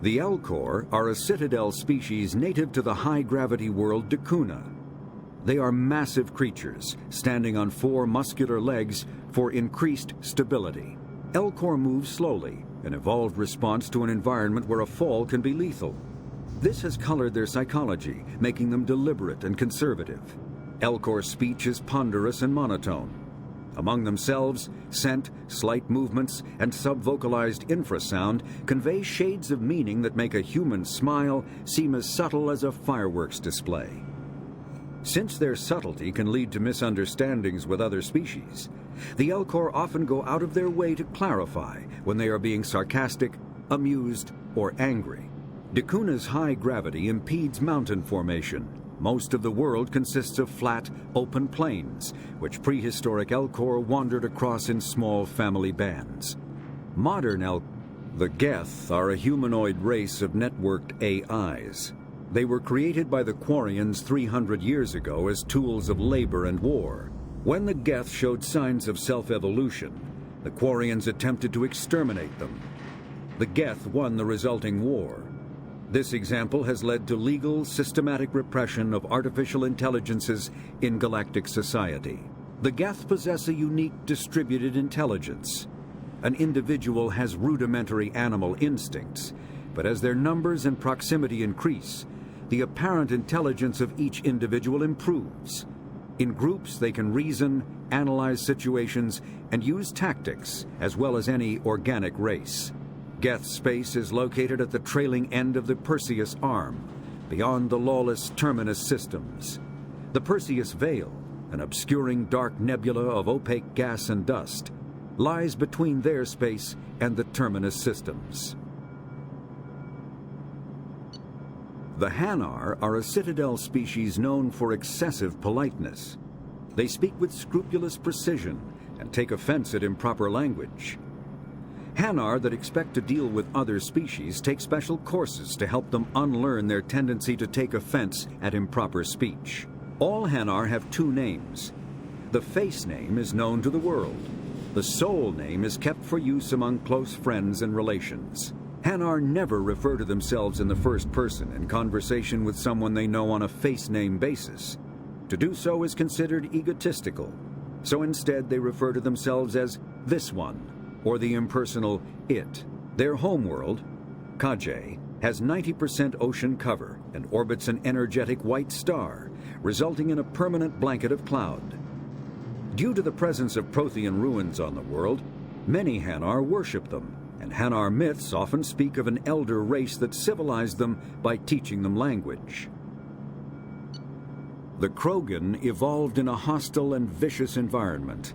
The Elcor are a Citadel species native to the high-gravity world Dakuna. They are massive creatures, standing on 4 muscular legs for increased stability. Elcor moves slowly, an evolved response to an environment where a fall can be lethal. This has colored their psychology, making them deliberate and conservative. Elcor's speech is ponderous and monotone. Among themselves, scent, slight movements, and subvocalized infrasound convey shades of meaning that make a human smile seem as subtle as a fireworks display. Since their subtlety can lead to misunderstandings with other species, the Elcor often go out of their way to clarify when they are being sarcastic, amused, or angry. Dacuna's high gravity impedes mountain formation. Most of the world consists of flat, open plains, which prehistoric Elcor wandered across in small family bands. The Geth are a humanoid race of networked AIs. They were created by the Quarians 300 years ago as tools of labor and war. When the Geth showed signs of self-evolution, the Quarians attempted to exterminate them. The Geth won the resulting war. This example has led to legal, systematic repression of artificial intelligences in galactic society. The Geth possess a unique distributed intelligence. An individual has rudimentary animal instincts, but as their numbers and proximity increase, the apparent intelligence of each individual improves. In groups, they can reason, analyze situations, and use tactics, as well as any organic race. Geth space is located at the trailing end of the Perseus Arm, beyond the lawless Terminus systems. The Perseus Veil, an obscuring dark nebula of opaque gas and dust, lies between their space and the Terminus systems. The Hanar are a Citadel species known for excessive politeness. They speak with scrupulous precision and take offense at improper language. Hanar that expect to deal with other species take special courses to help them unlearn their tendency to take offense at improper speech. All Hanar have 2 names. The face name is known to the world. The soul name is kept for use among close friends and relations. Hanar never refer to themselves in the first person in conversation with someone they know on a face name basis. To do so is considered egotistical, so instead they refer to themselves as this one, or the impersonal it. Their homeworld, Kajay, has 90% ocean cover and orbits an energetic white star, resulting in a permanent blanket of cloud. Due to the presence of Prothean ruins on the world, many Hanar worship them, and Hanar myths often speak of an elder race that civilized them by teaching them language. The Krogan evolved in a hostile and vicious environment.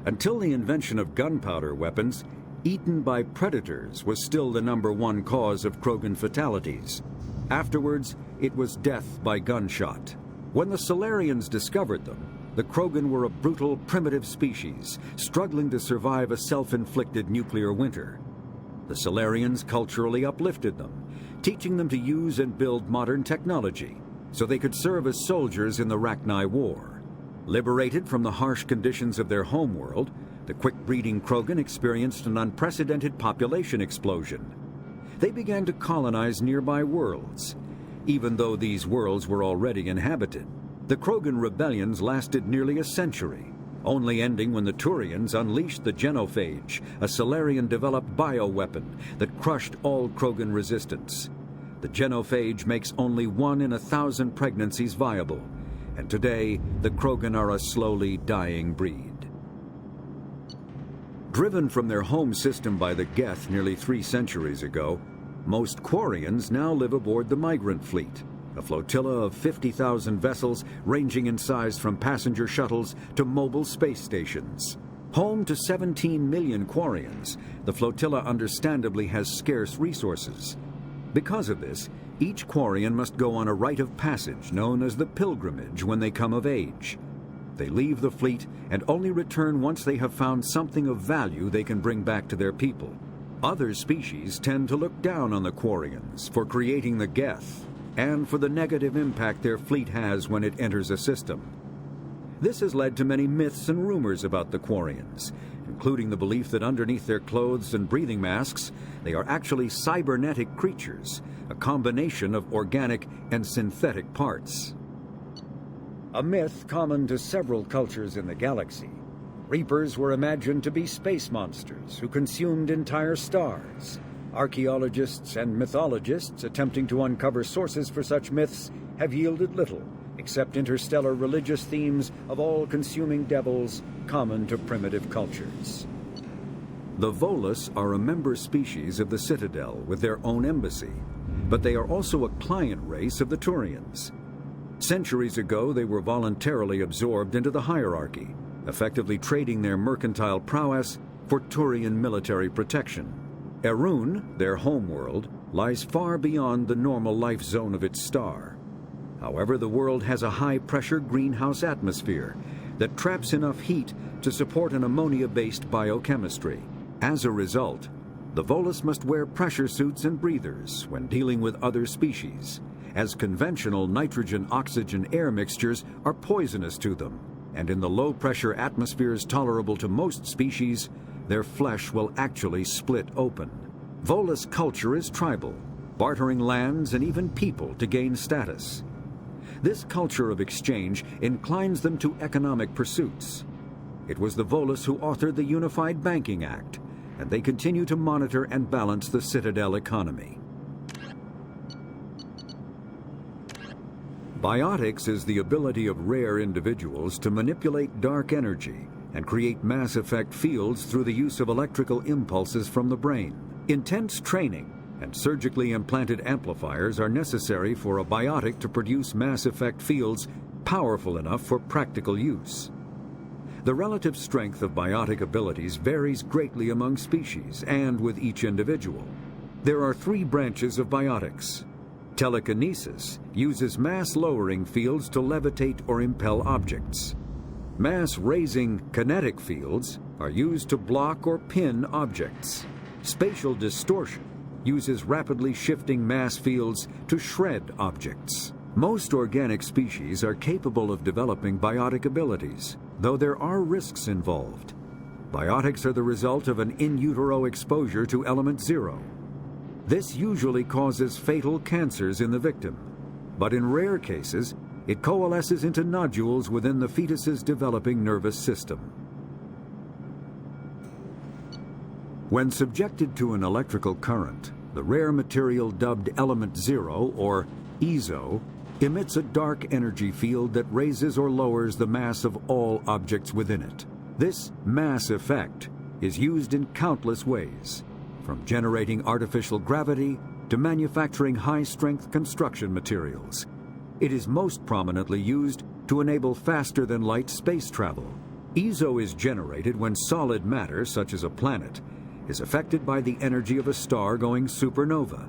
Until the invention of gunpowder weapons, eaten by predators was still the #1 cause of Krogan fatalities. Afterwards, it was death by gunshot. When the Solarians discovered them, the Krogan were a brutal, primitive species, struggling to survive a self-inflicted nuclear winter. The Solarians culturally uplifted them, teaching them to use and build modern technology, so they could serve as soldiers in the Rachni War. Liberated from the harsh conditions of their homeworld, the quick-breeding Krogan experienced an unprecedented population explosion. They began to colonize nearby worlds. Even though these worlds were already inhabited, the Krogan rebellions lasted nearly a century, only ending when the Turians unleashed the Genophage, a Solarian-developed bioweapon that crushed all Krogan resistance. The Genophage makes only 1 in 1,000 pregnancies viable, and today the Krogan are a slowly dying breed. Driven from their home system by the Geth nearly 3 centuries ago, most Quarians now live aboard the Migrant Fleet, a flotilla of 50,000 vessels ranging in size from passenger shuttles to mobile space stations. Home to 17 million Quarians, the flotilla understandably has scarce resources. Because of this, each Quarian must go on a rite of passage known as the pilgrimage when they come of age. They leave the fleet and only return once they have found something of value they can bring back to their people. Other species tend to look down on the Quarians for creating the Geth and for the negative impact their fleet has when it enters a system. This has led to many myths and rumors about the Quarians, including the belief that underneath their clothes and breathing masks, they are actually cybernetic creatures, a combination of organic and synthetic parts. A myth common to several cultures in the galaxy. Reapers were imagined to be space monsters who consumed entire stars. Archaeologists and mythologists attempting to uncover sources for such myths have yielded little, except interstellar religious themes of all-consuming devils common to primitive cultures. The Volus are a member species of the Citadel with their own embassy, but they are also a client race of the Turians. Centuries ago, they were voluntarily absorbed into the hierarchy, effectively trading their mercantile prowess for Turian military protection. Erun, their homeworld, lies far beyond the normal life zone of its star. However, the world has a high-pressure greenhouse atmosphere that traps enough heat to support an ammonia-based biochemistry. As a result, the Volus must wear pressure suits and breathers when dealing with other species, as conventional nitrogen-oxygen air mixtures are poisonous to them, and in the low-pressure atmospheres tolerable to most species, their flesh will actually split open. Volus culture is tribal, bartering lands and even people to gain status. This culture of exchange inclines them to economic pursuits. It was the Volus who authored the Unified Banking Act, and they continue to monitor and balance the Citadel economy. Biotics is the ability of rare individuals to manipulate dark energy and create mass effect fields through the use of electrical impulses from the brain. Intense training and surgically implanted amplifiers are necessary for a biotic to produce mass effect fields powerful enough for practical use. The relative strength of biotic abilities varies greatly among species and with each individual. There are 3 branches of biotics. Telekinesis uses mass-lowering fields to levitate or impel objects. Mass-raising kinetic fields are used to block or pin objects. Spatial distortion uses rapidly shifting mass fields to shred objects. Most organic species are capable of developing biotic abilities, though there are risks involved. Biotics are the result of an in utero exposure to element 0. This usually causes fatal cancers in the victim, but in rare cases, it coalesces into nodules within the fetus's developing nervous system. When subjected to an electrical current, the rare material dubbed element 0, or EZO, emits a dark energy field that raises or lowers the mass of all objects within it. This mass effect is used in countless ways, from generating artificial gravity to manufacturing high-strength construction materials. It is most prominently used to enable faster-than-light space travel. EZO is generated when solid matter, such as a planet, is affected by the energy of a star going supernova.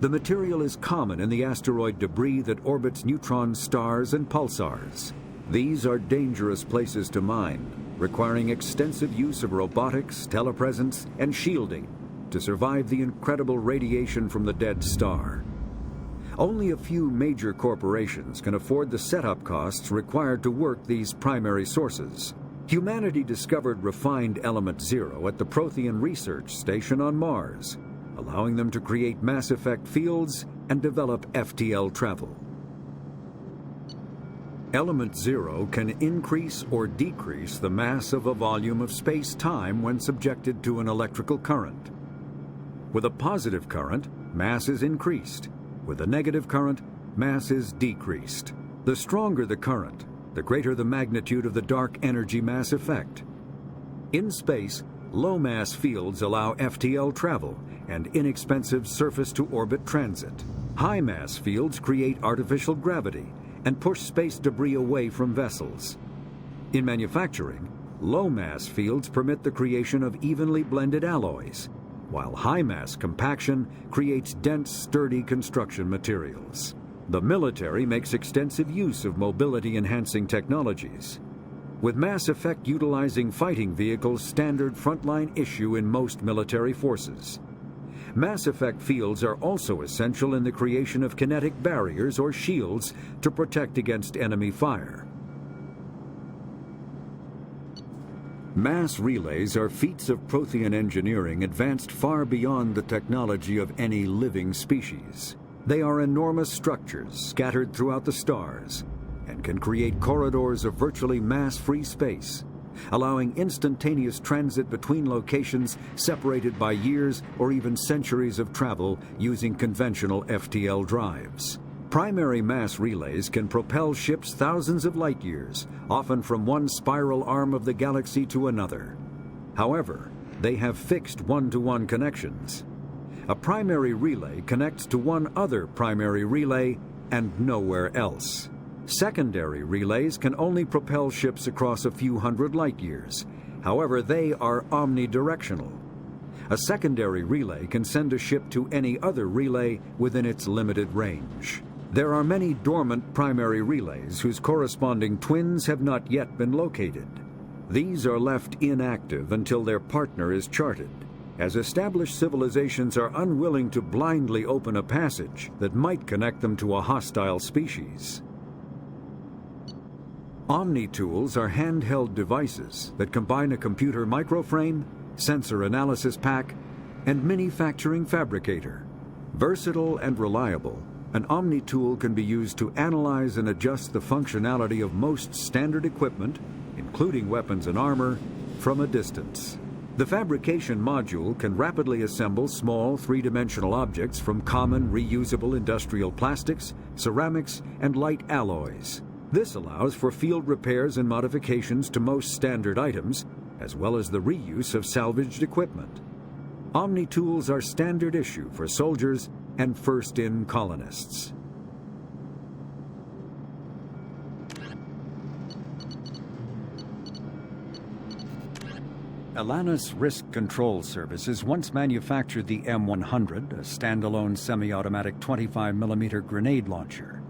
The material is common in the asteroid debris that orbits neutron stars and pulsars. These are dangerous places to mine, requiring extensive use of robotics, telepresence, and shielding to survive the incredible radiation from the dead star. Only a few major corporations can afford the setup costs required to work these primary sources. Humanity discovered refined element 0 at the Prothean Research Station on Mars, allowing them to create mass effect fields and develop FTL travel. Element 0 can increase or decrease the mass of a volume of space-time when subjected to an electrical current. With a positive current, mass is increased. With a negative current, mass is decreased. The stronger the current, the greater the magnitude of the dark energy mass effect. In space, low-mass fields allow FTL travel and inexpensive surface-to-orbit transit. High-mass fields create artificial gravity and push space debris away from vessels. In manufacturing, low-mass fields permit the creation of evenly blended alloys, while high-mass compaction creates dense, sturdy construction materials. The military makes extensive use of mobility-enhancing technologies, with mass effect utilizing fighting vehicles standard frontline issue in most military forces. Mass effect fields are also essential in the creation of kinetic barriers or shields to protect against enemy fire. Mass relays are feats of Prothean engineering advanced far beyond the technology of any living species. They are enormous structures scattered throughout the stars, and can create corridors of virtually mass-free space, allowing instantaneous transit between locations separated by years or even centuries of travel using conventional FTL drives. Primary mass relays can propel ships thousands of light years, often from one spiral arm of the galaxy to another. However, they have fixed one-to-one connections. A primary relay connects to one other primary relay and nowhere else. Secondary relays can only propel ships across a few hundred light years. However, they are omnidirectional. A secondary relay can send a ship to any other relay within its limited range. There are many dormant primary relays whose corresponding twins have not yet been located. These are left inactive until their partner is charted, as established civilizations are unwilling to blindly open a passage that might connect them to a hostile species. Omni-tools are handheld devices that combine a computer microframe, sensor analysis pack, and manufacturing fabricator. Versatile and reliable, an Omni-tool can be used to analyze and adjust the functionality of most standard equipment, including weapons and armor, from a distance. The fabrication module can rapidly assemble small three-dimensional objects from common reusable industrial plastics, ceramics, and light alloys. This allows for field repairs and modifications to most standard items, as well as the reuse of salvaged equipment. Omni-tools are standard issue for soldiers and first-in colonists. Alanis Risk Control Services once manufactured the M100, a standalone semi-automatic 25mm grenade launcher.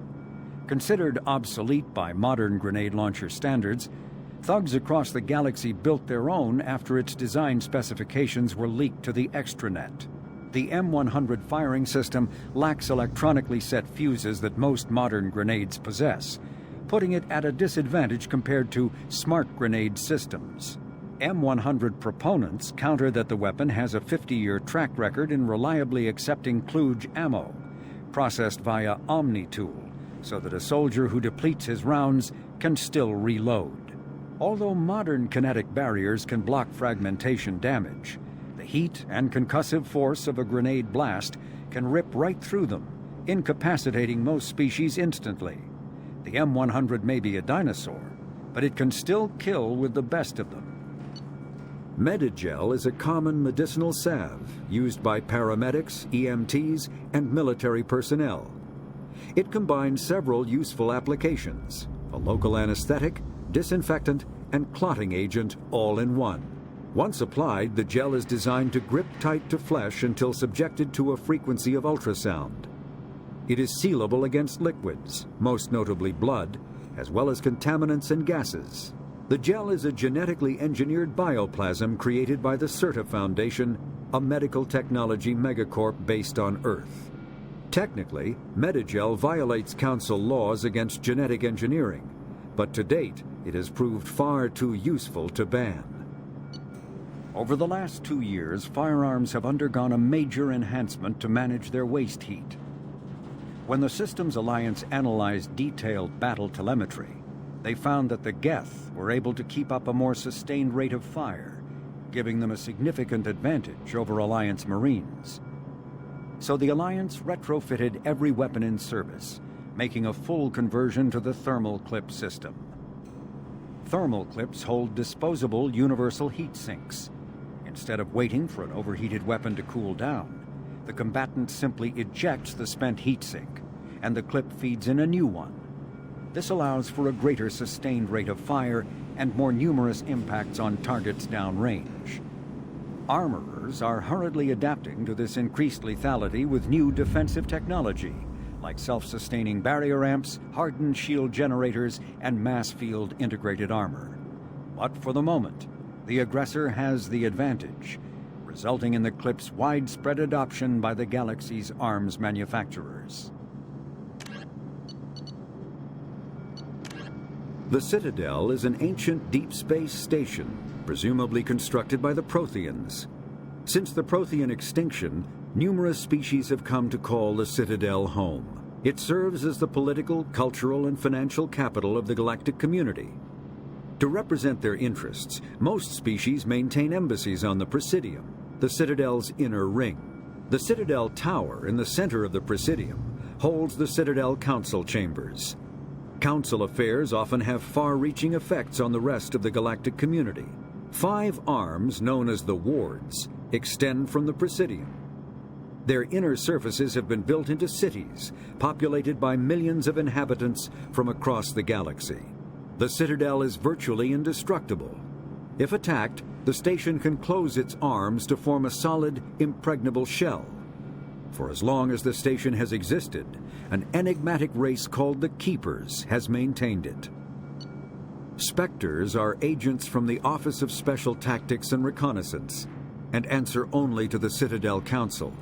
Considered obsolete by modern grenade launcher standards, thugs across the galaxy built their own after its design specifications were leaked to the extranet. The M100 firing system lacks electronically set fuses that most modern grenades possess, putting it at a disadvantage compared to smart grenade systems. M100 proponents counter that the weapon has a 50-year track record in reliably accepting kludge ammo, processed via Omni-tool, so that a soldier who depletes his rounds can still reload. Although modern kinetic barriers can block fragmentation damage, the heat and concussive force of a grenade blast can rip right through them, incapacitating most species instantly. The M100 may be a dinosaur, but it can still kill with the best of them. Medigel is a common medicinal salve used by paramedics, EMTs, and military personnel. It combines several useful applications: a local anesthetic, disinfectant, and clotting agent all in one. Once applied, the gel is designed to grip tight to flesh until subjected to a frequency of ultrasound. It is sealable against liquids, most notably blood, as well as contaminants and gases. The gel is a genetically engineered bioplasm created by the CERTA Foundation, a medical technology megacorp based on Earth. Technically, Medigel violates Council laws against genetic engineering, but to date, it has proved far too useful to ban. Over the last 2 years, firearms have undergone a major enhancement to manage their waste heat. When the Systems Alliance analyzed detailed battle telemetry, they found that the Geth were able to keep up a more sustained rate of fire, giving them a significant advantage over Alliance Marines. So the Alliance retrofitted every weapon in service, making a full conversion to the thermal clip system. Thermal clips hold disposable universal heat sinks. Instead of waiting for an overheated weapon to cool down, the combatant simply ejects the spent heat sink, and the clip feeds in a new one. This allows for a greater sustained rate of fire and more numerous impacts on targets downrange. Armorers are hurriedly adapting to this increased lethality with new defensive technology, like self-sustaining barrier amps, hardened shield generators, and mass field integrated armor. But for the moment, the aggressor has the advantage, resulting in the clip's widespread adoption by the galaxy's arms manufacturers. The Citadel is an ancient deep space station, presumably constructed by the Protheans. Since the Prothean extinction, numerous species have come to call the Citadel home. It serves as the political, cultural, and financial capital of the galactic community. To represent their interests, most species maintain embassies on the Presidium, the Citadel's inner ring. The Citadel Tower in the center of the Presidium holds the Citadel Council chambers. Council affairs often have far-reaching effects on the rest of the galactic community. 5 arms, known as the wards, extend from the Presidium. Their inner surfaces have been built into cities, populated by millions of inhabitants from across the galaxy. The Citadel is virtually indestructible. If attacked, the station can close its arms to form a solid, impregnable shell. For as long as the station has existed, an enigmatic race called the Keepers has maintained it. Spectres are agents from the Office of Special Tactics and Reconnaissance, and answer only to the Citadel Council.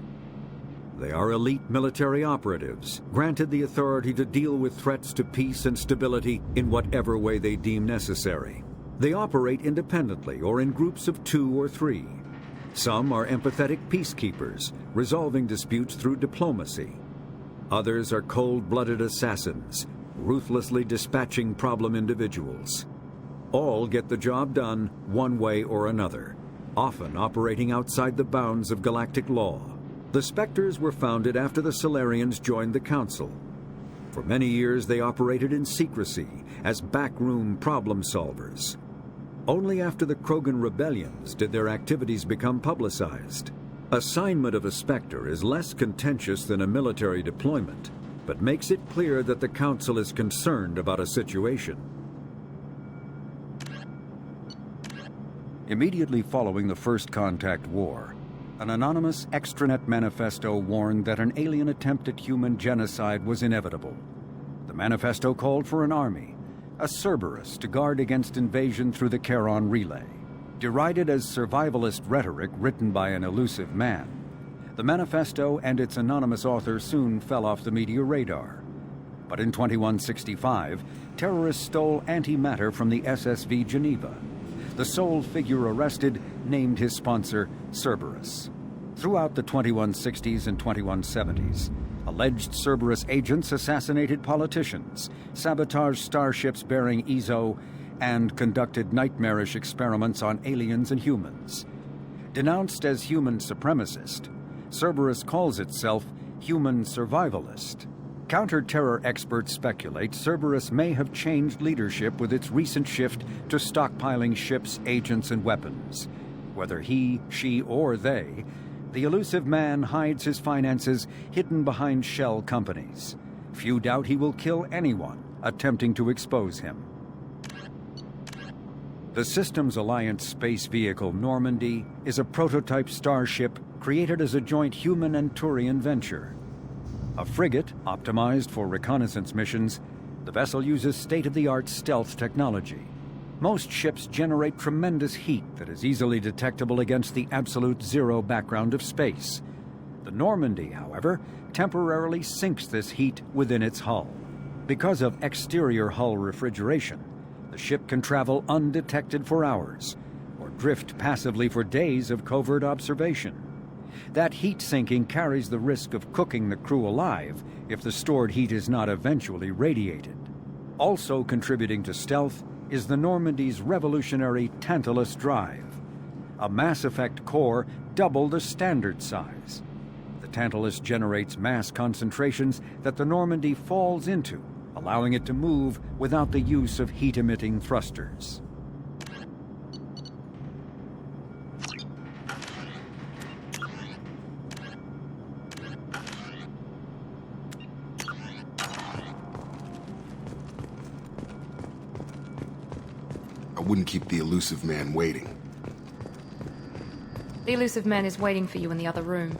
They are elite military operatives, granted the authority to deal with threats to peace and stability in whatever way they deem necessary. They operate independently or in groups of 2 or 3. Some are empathetic peacekeepers, resolving disputes through diplomacy. Others are cold-blooded assassins, ruthlessly dispatching problem individuals. All get the job done one way or another, often operating outside the bounds of galactic law. The Spectres were founded after the Solarians joined the Council. For many years they operated in secrecy as backroom problem solvers. Only after the Krogan rebellions did their activities become publicized. Assignment of a Spectre is less contentious than a military deployment, but makes it clear that the Council is concerned about a situation. Immediately following the First Contact War, an anonymous extranet manifesto warned that an alien attempt at human genocide was inevitable. The manifesto called for an army, a Cerberus, to guard against invasion through the Charon Relay. Derided as survivalist rhetoric written by an elusive man, the manifesto and its anonymous author soon fell off the media radar. But in 2165, terrorists stole antimatter from the SSV Geneva. The sole figure arrested named his sponsor Cerberus. Throughout the 2160s and 2170s, alleged Cerberus agents assassinated politicians, sabotaged starships bearing Ezo, and conducted nightmarish experiments on aliens and humans. Denounced as human supremacist, Cerberus calls itself human survivalist. Counter-terror experts speculate Cerberus may have changed leadership with its recent shift to stockpiling ships, agents, and weapons. Whether he, she, or they, the elusive man hides his finances hidden behind shell companies. Few doubt he will kill anyone attempting to expose him. The Systems Alliance space vehicle Normandy is a prototype starship created as a joint human and Turian venture. A frigate optimized for reconnaissance missions, the vessel uses state-of-the-art stealth technology. Most ships generate tremendous heat that is easily detectable against the absolute zero background of space. The Normandy, however, temporarily sinks this heat within its hull. Because of exterior hull refrigeration, the ship can travel undetected for hours, or drift passively for days of covert observation. That heat sinking carries the risk of cooking the crew alive if the stored heat is not eventually radiated. Also contributing to stealth is the Normandy's revolutionary Tantalus drive, a Mass Effect core double the standard size. The Tantalus generates mass concentrations that the Normandy falls into, allowing it to move without the use of heat-emitting thrusters. I wouldn't keep the elusive man waiting. The elusive man is waiting for you in the other room.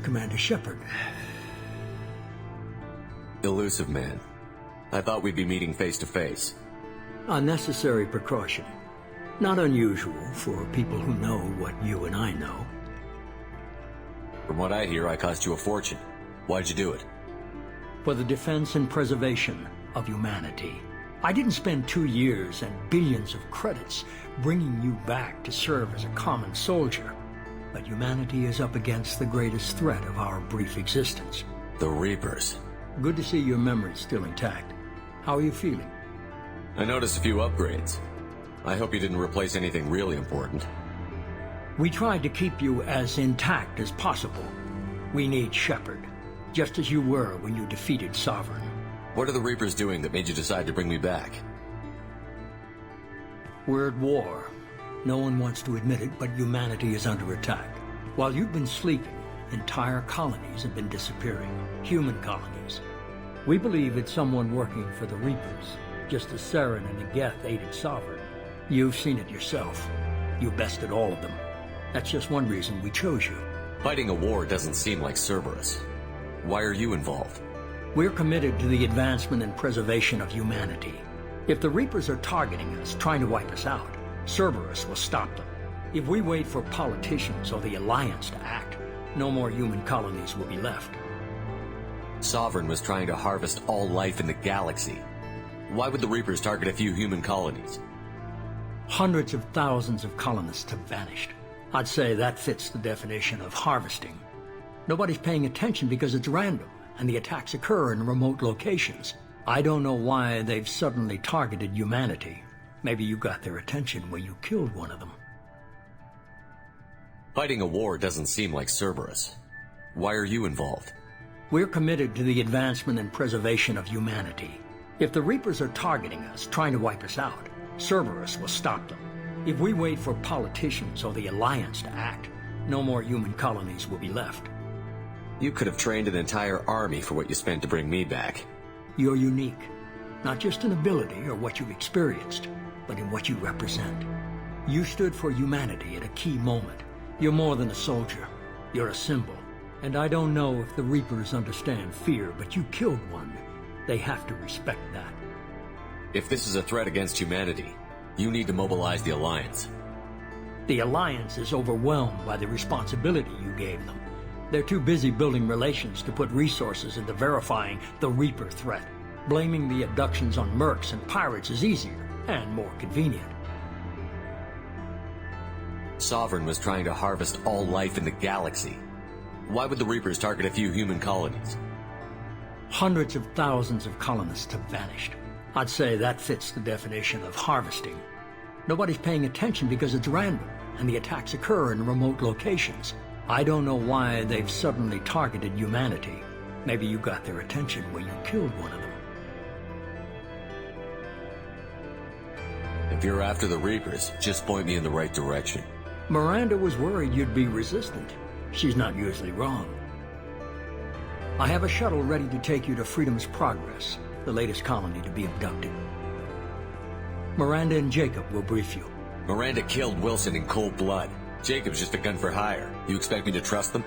Commander Shepard. Elusive man. I thought we'd be meeting face to face. A necessary precaution. Not unusual for people who know what you and I know. From what I hear, I cost you a fortune. Why'd you do it? For the defense and preservation of humanity. I didn't spend 2 years and billions of credits bringing you back to serve as a common soldier. But humanity is up against the greatest threat of our brief existence. The Reapers. Good to see your memory's still intact. How are you feeling? I noticed a few upgrades. I hope you didn't replace anything really important. We tried to keep you as intact as possible. We need Shepard, just as you were when you defeated Sovereign. What are the Reapers doing that made you decide to bring me back? We're at war. No one wants to admit it, but humanity is under attack. While you've been sleeping, entire colonies have been disappearing. Human colonies. We believe it's someone working for the Reapers, just as Saren and Negeth aided Sovereign. You've seen it yourself. You bested all of them. That's just one reason we chose you. Fighting a war doesn't seem like Cerberus. Why are you involved? We're committed to the advancement and preservation of humanity. If the Reapers are targeting us, trying to wipe us out, Cerberus will stop them. If we wait for politicians or the Alliance to act, no more human colonies will be left. Sovereign was trying to harvest all life in the galaxy. Why would the Reapers target a few human colonies? Hundreds of thousands of colonists have vanished. I'd say that fits the definition of harvesting. Nobody's paying attention because it's random, and the attacks occur in remote locations. I don't know why they've suddenly targeted humanity. Maybe you got their attention when you killed one of them. Fighting a war doesn't seem like Cerberus. Why are you involved? We're committed to the advancement and preservation of humanity. If the Reapers are targeting us, trying to wipe us out, Cerberus will stop them. If we wait for politicians or the Alliance to act, no more human colonies will be left. You could have trained an entire army for what you spent to bring me back. You're unique, not just in ability or what you've experienced, but in what you represent. You stood for humanity at a key moment. You're more than a soldier. You're a symbol. And I don't know if the Reapers understand fear, but you killed one. They have to respect that. If this is a threat against humanity, you need to mobilize the Alliance. The Alliance is overwhelmed by the responsibility you gave them. They're too busy building relations to put resources into verifying the Reaper threat. Blaming the abductions on mercs and pirates is easier and more convenient. Sovereign was trying to harvest all life in the galaxy. Why would the Reapers target a few human colonies? Hundreds of thousands of colonists have vanished. I'd say that fits the definition of harvesting. Nobody's paying attention because it's random, and the attacks occur in remote locations. I don't know why they've suddenly targeted humanity. Maybe you got their attention when you killed one of them. If you're after the Reapers, just point me in the right direction. Miranda was worried you'd be resistant. She's not usually wrong. I have a shuttle ready to take you to Freedom's Progress, the latest colony to be abducted. Miranda and Jacob will brief you. Miranda killed Wilson in cold blood. Jacob's just a gun for hire. You expect me to trust them?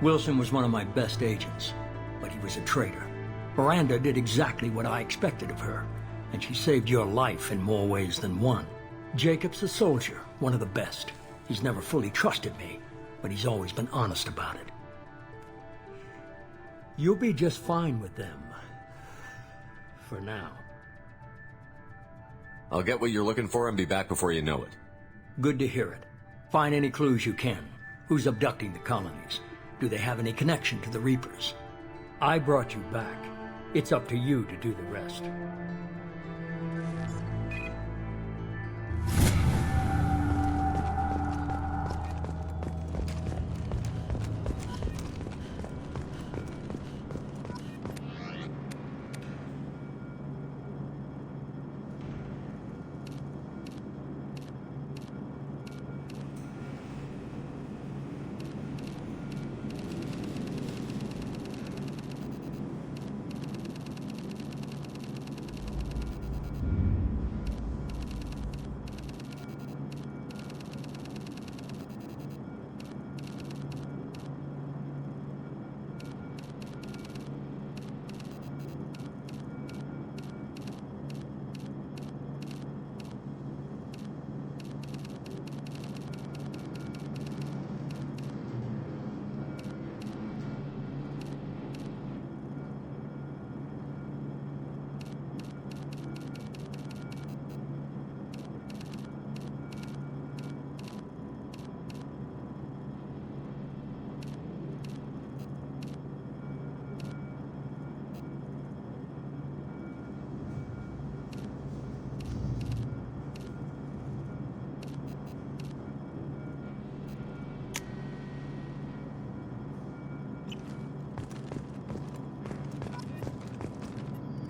Wilson was one of my best agents, but he was a traitor. Miranda did exactly what I expected of her, and she saved your life in more ways than one. Jacob's a soldier, one of the best. He's never fully trusted me, but he's always been honest about it. You'll be just fine with them. For now. I'll get what you're looking for and be back before you know it. Good to hear it. Find any clues you can. Who's abducting the colonies? Do they have any connection to the Reapers? I brought you back. It's up to you to do the rest.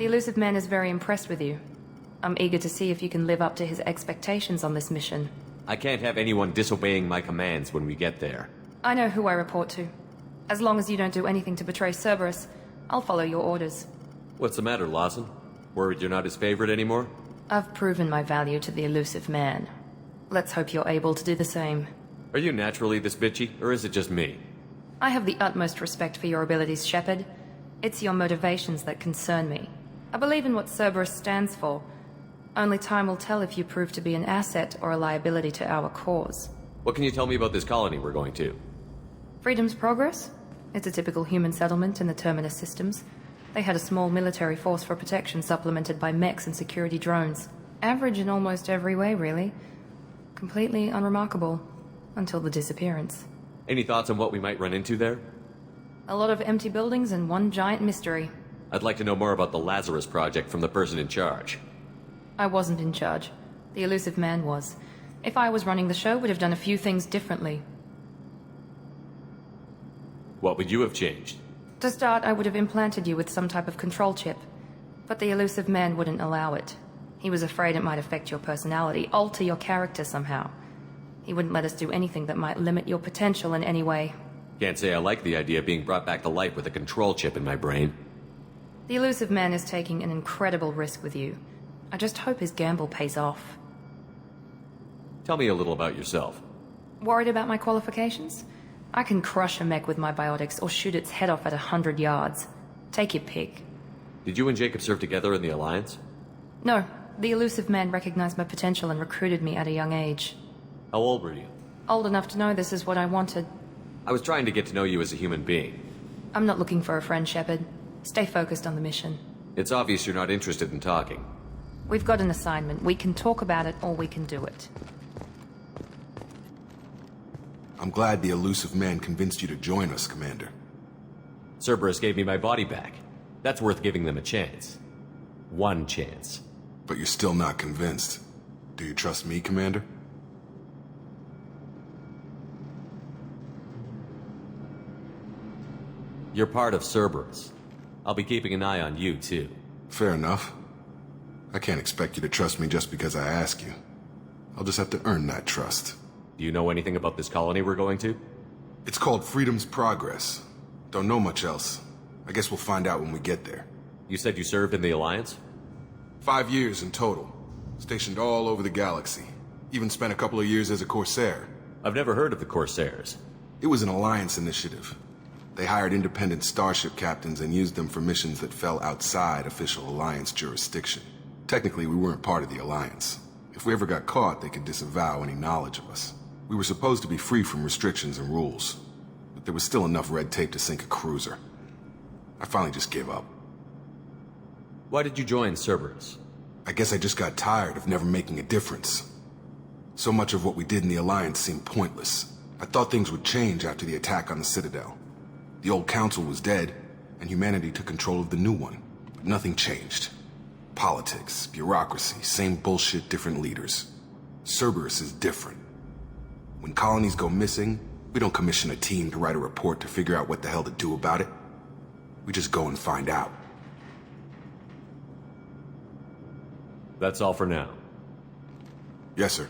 The elusive man is very impressed with you. I'm eager to see if you can live up to his expectations on this mission. I can't have anyone disobeying my commands when we get there. I know who I report to. As long as you don't do anything to betray Cerberus, I'll follow your orders. What's the matter, Lawson? Worried you're not his favorite anymore? I've proven my value to the elusive man. Let's hope you're able to do the same. Are you naturally this bitchy, or is it just me? I have the utmost respect for your abilities, Shepard. It's your motivations that concern me. I believe in what Cerberus stands for. Only time will tell if you prove to be an asset or a liability to our cause. What can you tell me about this colony we're going to? Freedom's Progress? It's a typical human settlement in the Terminus systems. They had a small military force for protection supplemented by mechs and security drones. Average in almost every way, really. Completely unremarkable. Until the disappearance. Any thoughts on what we might run into there? A lot of empty buildings and one giant mystery. I'd like to know more about the Lazarus Project from the person in charge. I wasn't in charge. The elusive man was. If I was running the show, would have done a few things differently. What would you have changed? To start, I would have implanted you with some type of control chip. But the elusive man wouldn't allow it. He was afraid it might affect your personality, alter your character somehow. He wouldn't let us do anything that might limit your potential in any way. Can't say I like the idea of being brought back to life with a control chip in my brain. The elusive man is taking an incredible risk with you. I just hope his gamble pays off. Tell me a little about yourself. Worried about my qualifications? I can crush a mech with my biotics or shoot its head off at 100 yards. Take your pick. Did you and Jacob serve together in the Alliance? No. The elusive man recognized my potential and recruited me at a young age. How old were you? Old enough to know this is what I wanted. I was trying to get to know you as a human being. I'm not looking for a friend, Shepard. Stay focused on the mission. It's obvious you're not interested in talking. We've got an assignment. We can talk about it or we can do it. I'm glad the elusive man convinced you to join us, Commander. Cerberus gave me my body back. That's worth giving them a chance. One chance. But you're still not convinced. Do you trust me, Commander? You're part of Cerberus. I'll be keeping an eye on you, too. Fair enough. I can't expect you to trust me just because I ask you. I'll just have to earn that trust. Do you know anything about this colony we're going to? It's called Freedom's Progress. Don't know much else. I guess we'll find out when we get there. You said you served in the Alliance? 5 years in total. Stationed all over the galaxy. Even spent a couple of years as a Corsair. I've never heard of the Corsairs. It was an Alliance initiative. They hired independent starship captains and used them for missions that fell outside official Alliance jurisdiction. Technically, we weren't part of the Alliance. If we ever got caught, they could disavow any knowledge of us. We were supposed to be free from restrictions and rules, but there was still enough red tape to sink a cruiser. I finally just gave up. Why did you join Cerberus? I guess I just got tired of never making a difference. So much of what we did in the Alliance seemed pointless. I thought things would change after the attack on the Citadel. The old council was dead, and humanity took control of the new one. But nothing changed. Politics, bureaucracy, same bullshit, different leaders. Cerberus is different. When colonies go missing, we don't commission a team to write a report to figure out what the hell to do about it. We just go and find out. That's all for now. Yes, sir.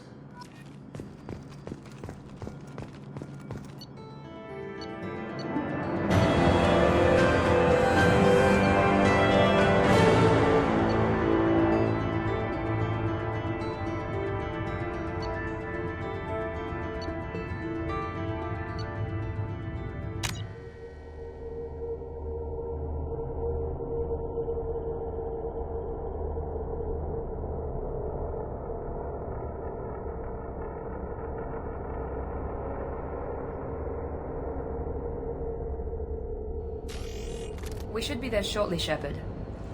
We should be there shortly, Shepard.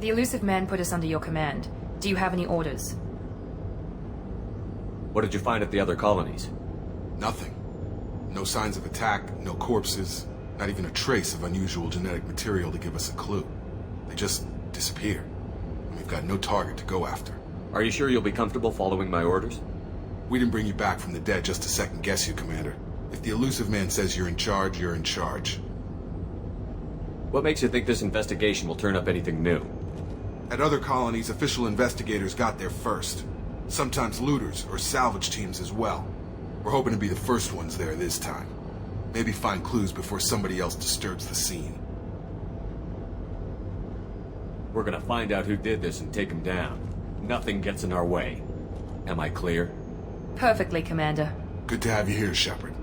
The elusive man put us under your command. Do you have any orders? What did you find at the other colonies? Nothing. No signs of attack, no corpses, not even a trace of unusual genetic material to give us a clue. They just disappear. And we've got no target to go after. Are you sure you'll be comfortable following my orders? We didn't bring you back from the dead just to second guess you, Commander. If the elusive man says you're in charge, you're in charge. What makes you think this investigation will turn up anything new? At other colonies, official investigators got there first. Sometimes looters or salvage teams as well. We're hoping to be the first ones there this time. Maybe find clues before somebody else disturbs the scene. We're gonna find out who did this and take him down. Nothing gets in our way. Am I clear? Perfectly, Commander. Good to have you here, Shepard.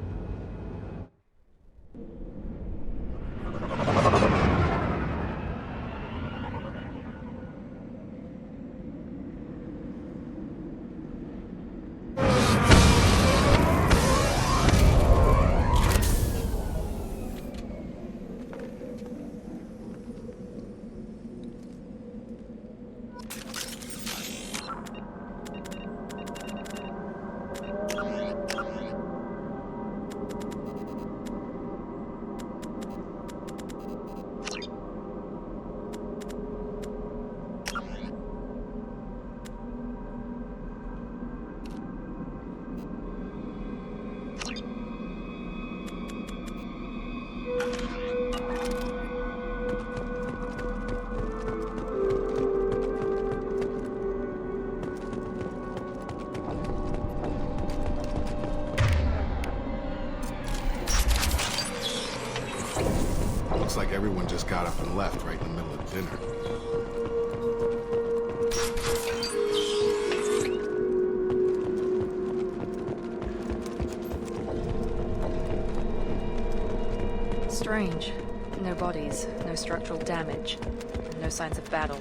Looks like everyone just got up and left right in the middle of dinner. Strange. No bodies, no structural damage, and no signs of battle.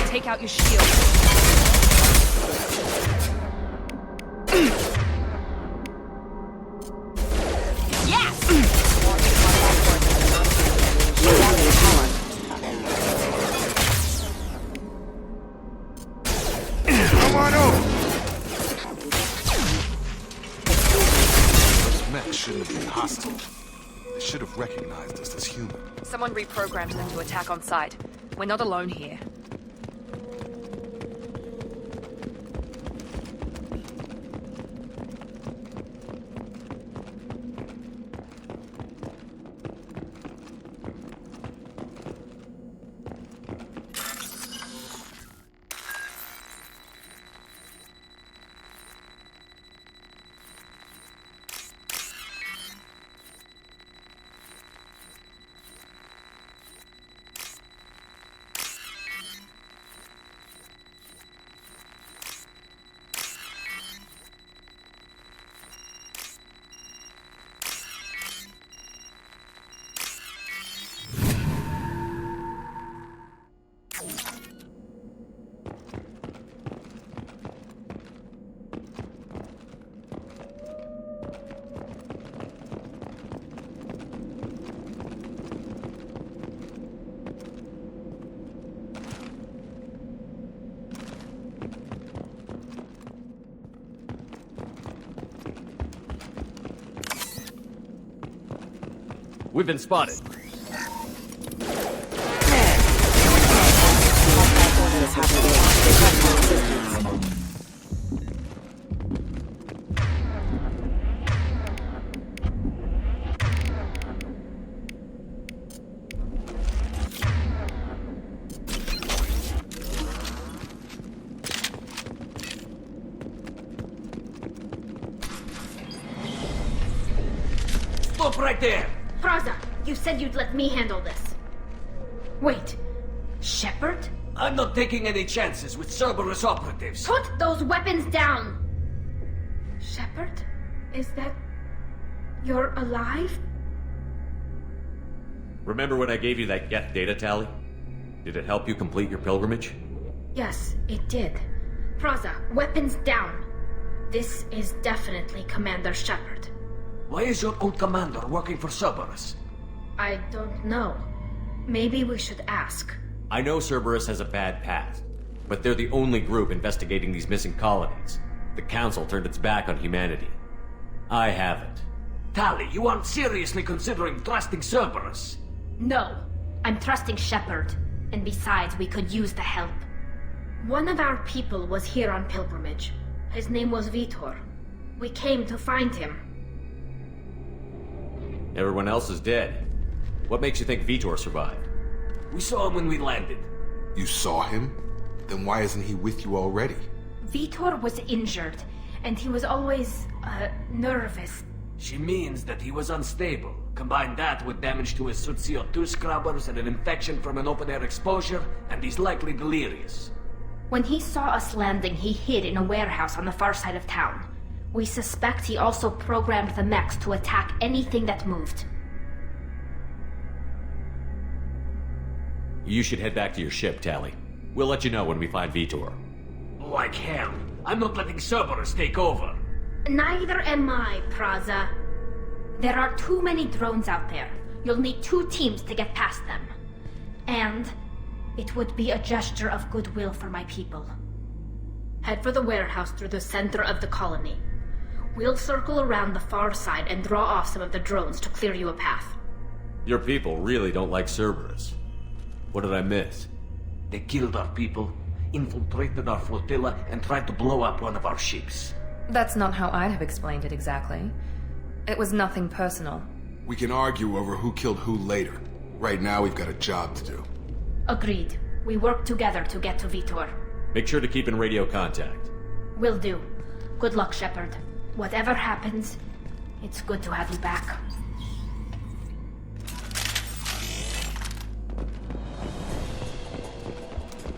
Take out your shield. Yes! Come on over! Those mechs shouldn't have been hostile. They should have recognized us as human. Someone reprogrammed them to attack on sight. We're not alone here. We've been spotted. Stop right there! Praza, you said you'd let me handle this. Wait, Shepard? I'm not taking any chances with Cerberus operatives. Put those weapons down! Shepard? Is that... you're alive? Remember when I gave you that Geth data tally? Did it help you complete your pilgrimage? Yes, it did. Praza, weapons down. This is definitely Commander Shepard. Why is your old commander working for Cerberus? I don't know. Maybe we should ask. I know Cerberus has a bad past, but they're the only group investigating these missing colonies. The Council turned its back on humanity. I haven't. Tali, you aren't seriously considering trusting Cerberus? No, I'm trusting Shepard. And besides, we could use the help. One of our people was here on pilgrimage. His name was Vitor. We came to find him. Everyone else is dead. What makes you think Vitor survived? We saw him when we landed. You saw him? Then why isn't he with you already? Vitor was injured, and he was always, nervous. She means that he was unstable. Combine that with damage to his suit CO2 scrubbers and an infection from an open-air exposure, and he's likely delirious. When he saw us landing, he hid in a warehouse on the far side of town. We suspect he also programmed the mechs to attack anything that moved. You should head back to your ship, Tali. We'll let you know when we find Vitor. Like hell. I'm not letting Cerberus take over. Neither am I, Praza. There are too many drones out there. You'll need 2 teams to get past them. And it would be a gesture of goodwill for my people. Head for the warehouse through the center of the colony. We'll circle around the far side and draw off some of the drones to clear you a path. Your people really don't like Cerberus. What did I miss? They killed our people, infiltrated our flotilla, and tried to blow up one of our ships. That's not how I'd have explained it exactly. It was nothing personal. We can argue over who killed who later. Right now, we've got a job to do. Agreed. We work together to get to Vitor. Make sure to keep in radio contact. Will do. Good luck, Shepard. Whatever happens, it's good to have you back.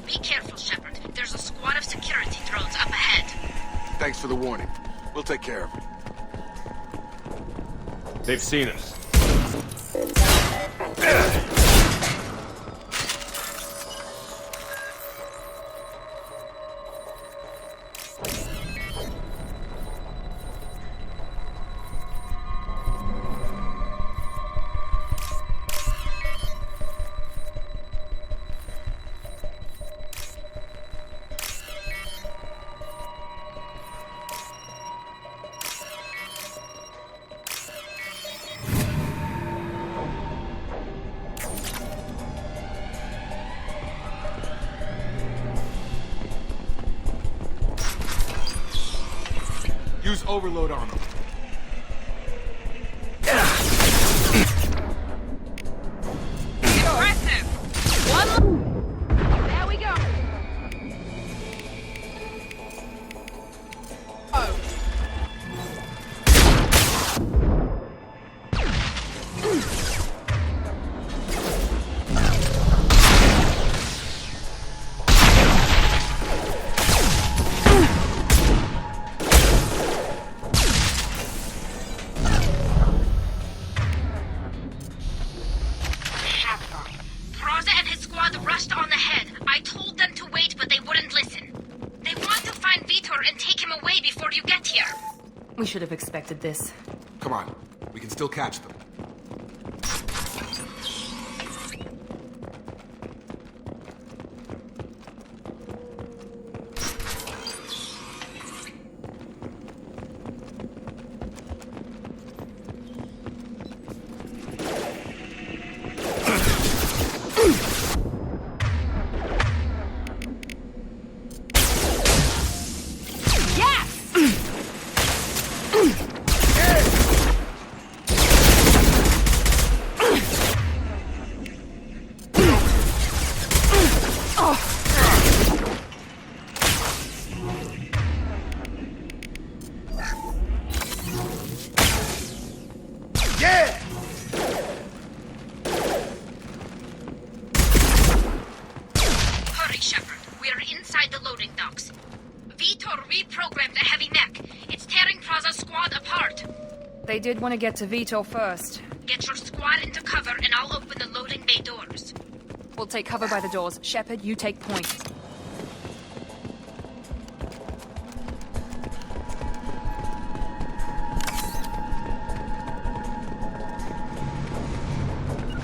Be careful, Shepard. There's a squad of security drones up ahead. Thanks for the warning. We'll take care of it. They've seen us. Use overload on them. Impressive! There we go! Oh. We should have expected this. Come on. We can still catch them. They did want to get to Vitor first. Get your squad into cover and I'll open the loading bay doors. We'll take cover by the doors. Shepard, you take point.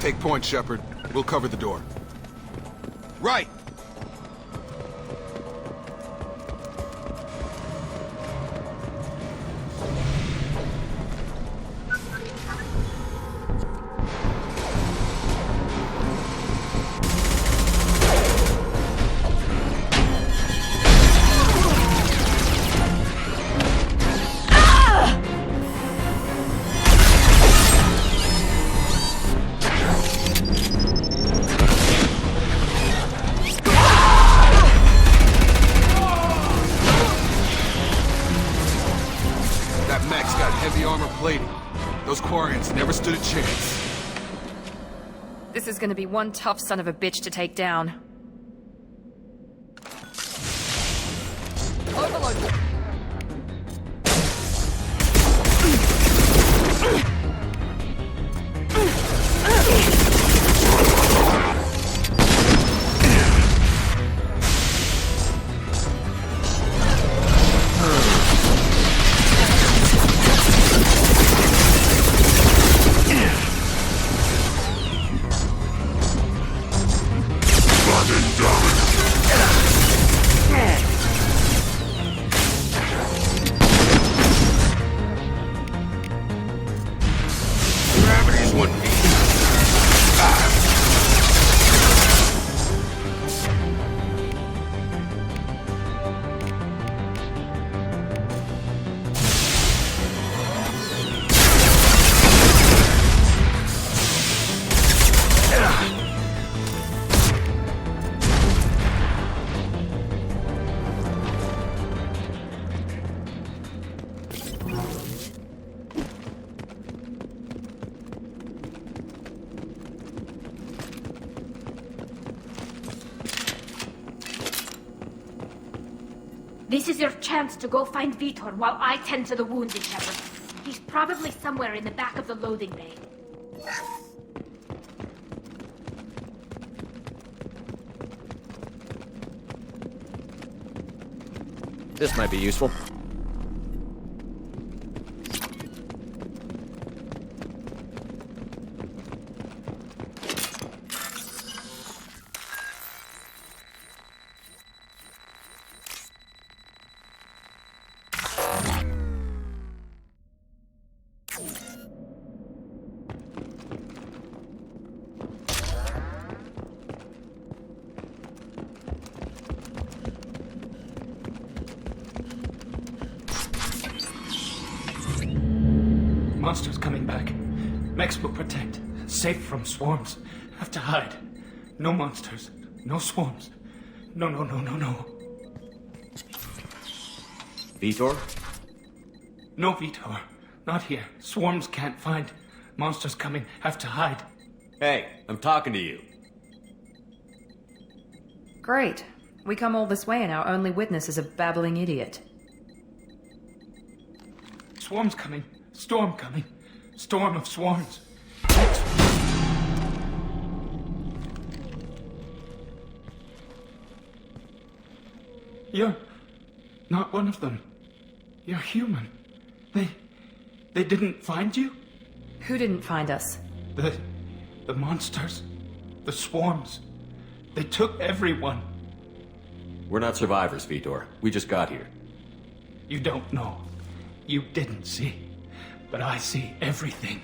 Take point, Shepard. We'll cover the door. Right! Never stood a chance. This is gonna be one tough son of a bitch to take down. Overload. This is your chance to go find Vitor while I tend to the wounded, Shepard. He's probably somewhere in the back of the loading bay. This might be useful. Monsters coming back. Mechs will protect. Safe from swarms. Have to hide. No monsters. No swarms. No. Vitor? No Vitor. Not here. Swarms can't find. Monsters coming. Have to hide. Hey, I'm talking to you. Great. We come all this way and our only witness is a babbling idiot. Swarms coming. Storm coming. Storm of swarms. You're not one of them. You're human. They didn't find you? Who didn't find us? The monsters. The swarms. They took everyone. We're not survivors, Vitor. We just got here. You don't know. You didn't see. But I see everything.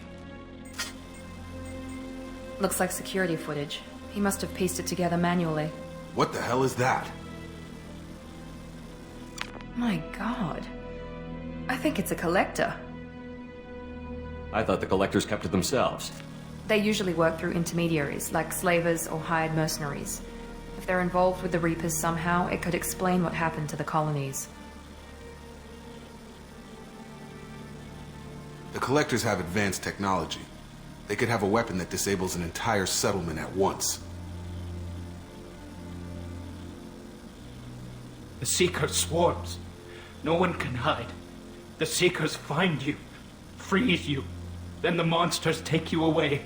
Looks like security footage. He must have pieced it together manually. What the hell is that? My god. I think it's a collector. I thought the collectors kept to themselves. They usually work through intermediaries, like slavers or hired mercenaries. If they're involved with the Reapers somehow, it could explain what happened to the colonies. The collectors have advanced technology. They could have a weapon that disables an entire settlement at once. The Seeker swarms. No one can hide. The Seekers find you, freeze you, then the monsters take you away.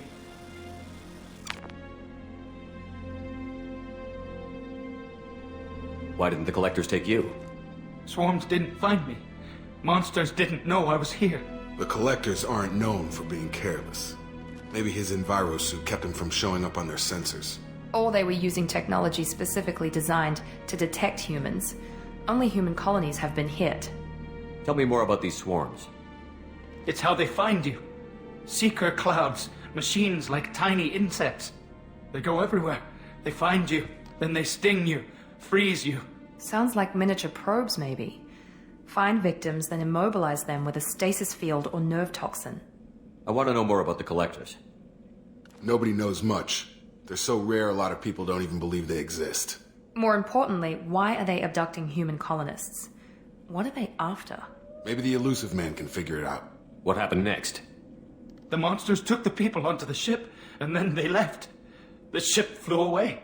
Why didn't the collectors take you? Swarms didn't find me. Monsters didn't know I was here. The collectors aren't known for being careless. Maybe his enviro suit kept him from showing up on their sensors. Or they were using technology specifically designed to detect humans. Only human colonies have been hit. Tell me more about these swarms. It's how they find you. Seeker clouds, machines like tiny insects. They go everywhere. They find you, then they sting you, freeze you. Sounds like miniature probes, maybe. Find victims, then immobilize them with a stasis field or nerve toxin. I want to know more about the collectors. Nobody knows much. They're so rare, a lot of people don't even believe they exist. More importantly, why are they abducting human colonists? What are they after? Maybe the elusive man can figure it out. What happened next? The monsters took the people onto the ship, and then they left. The ship flew away.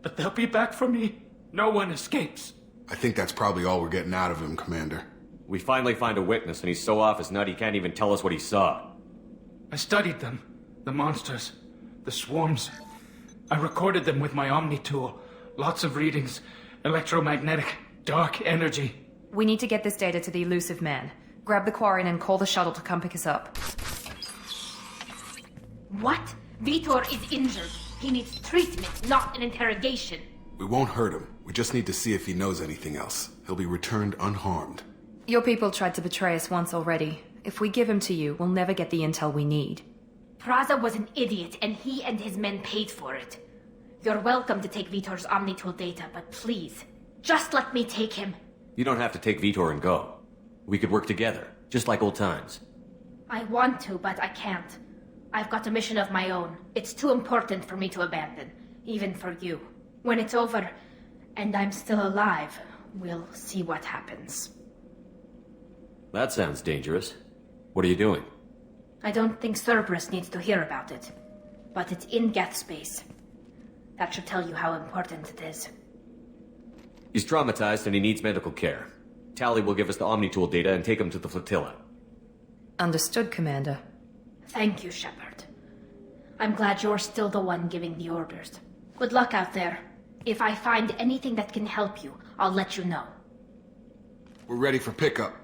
But they'll be back for me. No one escapes. I think that's probably all we're getting out of him, Commander. We finally find a witness, and he's so off his nut he can't even tell us what he saw. I studied them. The monsters. The swarms. I recorded them with my Omni tool. Lots of readings. Electromagnetic. Dark energy. We need to get this data to the elusive man. Grab the Quarian and call the shuttle to come pick us up. What? Vitor is injured. He needs treatment, not an interrogation. We won't hurt him. We just need to see if he knows anything else. He'll be returned unharmed. Your people tried to betray us once already. If we give him to you, we'll never get the intel we need. Praza was an idiot, and he and his men paid for it. You're welcome to take Vitor's Omnitool data, but please, just let me take him. You don't have to take Vitor and go. We could work together, just like old times. I want to, but I can't. I've got a mission of my own. It's too important for me to abandon, even for you. When it's over, and I'm still alive, we'll see what happens. That sounds dangerous. What are you doing? I don't think Cerberus needs to hear about it, but it's in Geth space. That should tell you how important it is. He's traumatized and he needs medical care. Tally will give us the Omnitool data and take him to the flotilla. Understood, Commander. Thank you, Shepard. I'm glad you're still the one giving the orders. Good luck out there. If I find anything that can help you, I'll let you know. We're ready for pickup.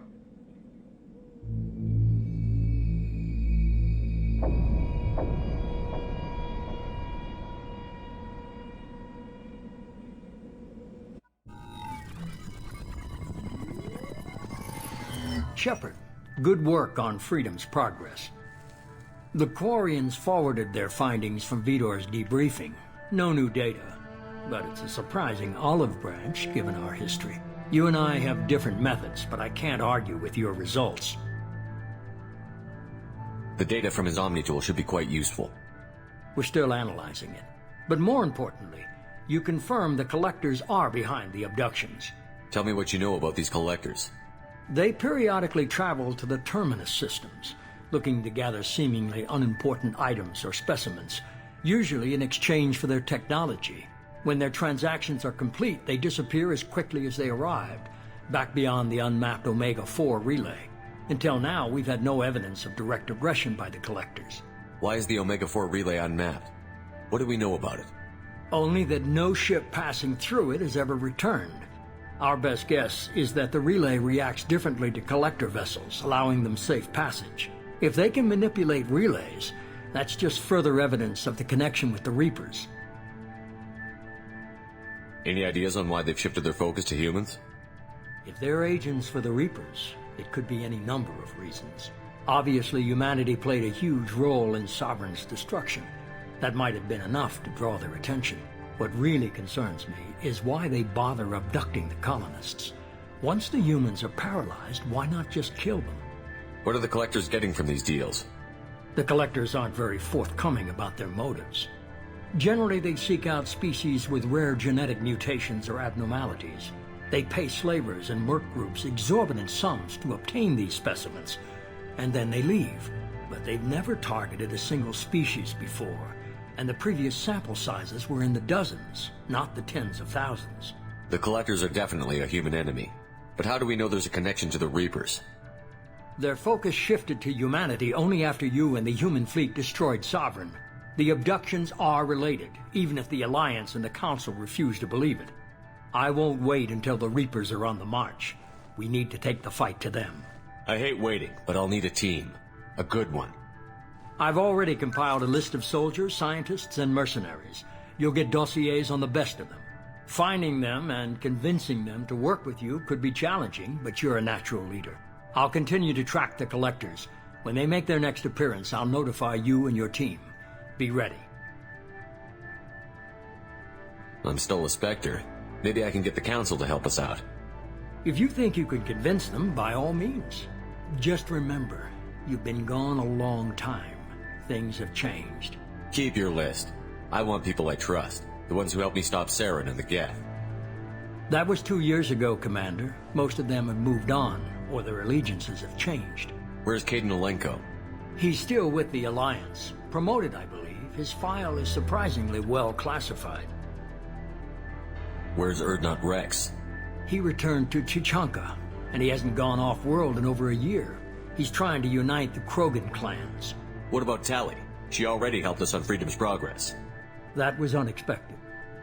Shepard, good work on Freedom's progress. The Quarians forwarded their findings from Vitor's debriefing. No new data, but it's a surprising olive branch given our history. You and I have different methods, but I can't argue with your results. The data from his Omnitool should be quite useful. We're still analyzing it. But more importantly, you confirm the collectors are behind the abductions. Tell me what you know about these collectors. They periodically travel to the Terminus systems, looking to gather seemingly unimportant items or specimens, usually in exchange for their technology. When their transactions are complete, they disappear as quickly as they arrived, back beyond the unmapped Omega-4 relay. Until now, we've had no evidence of direct aggression by the collectors. Why is the Omega-4 relay unmapped? What do we know about it? Only that no ship passing through it has ever returned. Our best guess is that the relay reacts differently to collector vessels, allowing them safe passage. If they can manipulate relays, that's just further evidence of the connection with the Reapers. Any ideas on why they've shifted their focus to humans? If they're agents for the Reapers, it could be any number of reasons. Obviously, humanity played a huge role in Sovereign's destruction. That might have been enough to draw their attention. What really concerns me is why they bother abducting the colonists. Once the humans are paralyzed, why not just kill them? What are the collectors getting from these deals? The collectors aren't very forthcoming about their motives. Generally, they seek out species with rare genetic mutations or abnormalities. They pay slavers and merc groups exorbitant sums to obtain these specimens, and then they leave. But they've never targeted a single species before, and the previous sample sizes were in the dozens, not the tens of thousands. The collectors are definitely a human enemy. But how do we know there's a connection to the Reapers? Their focus shifted to humanity only after you and the human fleet destroyed Sovereign. The abductions are related, even if the Alliance and the Council refuse to believe it. I won't wait until the Reapers are on the march. We need to take the fight to them. I hate waiting, but I'll need a team. A good one. I've already compiled a list of soldiers, scientists, and mercenaries. You'll get dossiers on the best of them. Finding them and convincing them to work with you could be challenging, but you're a natural leader. I'll continue to track the collectors. When they make their next appearance, I'll notify you and your team. Be ready. I'm still a Spectre. Maybe I can get the Council to help us out. If you think you could convince them, by all means. Just remember, you've been gone a long time. Things have changed. Keep your list. I want people I trust. The ones who helped me stop Saren and the Geth. That was 2 years ago, Commander. Most of them have moved on, or their allegiances have changed. Where's Caden Alenko? He's still with the Alliance. Promoted, I believe. His file is surprisingly well classified. Where's Erdnot Rex? He returned to Chichanka, and he hasn't gone off-world in over a year. He's trying to unite the Krogan clans. What about Tali? She already helped us on Freedom's Progress. That was unexpected.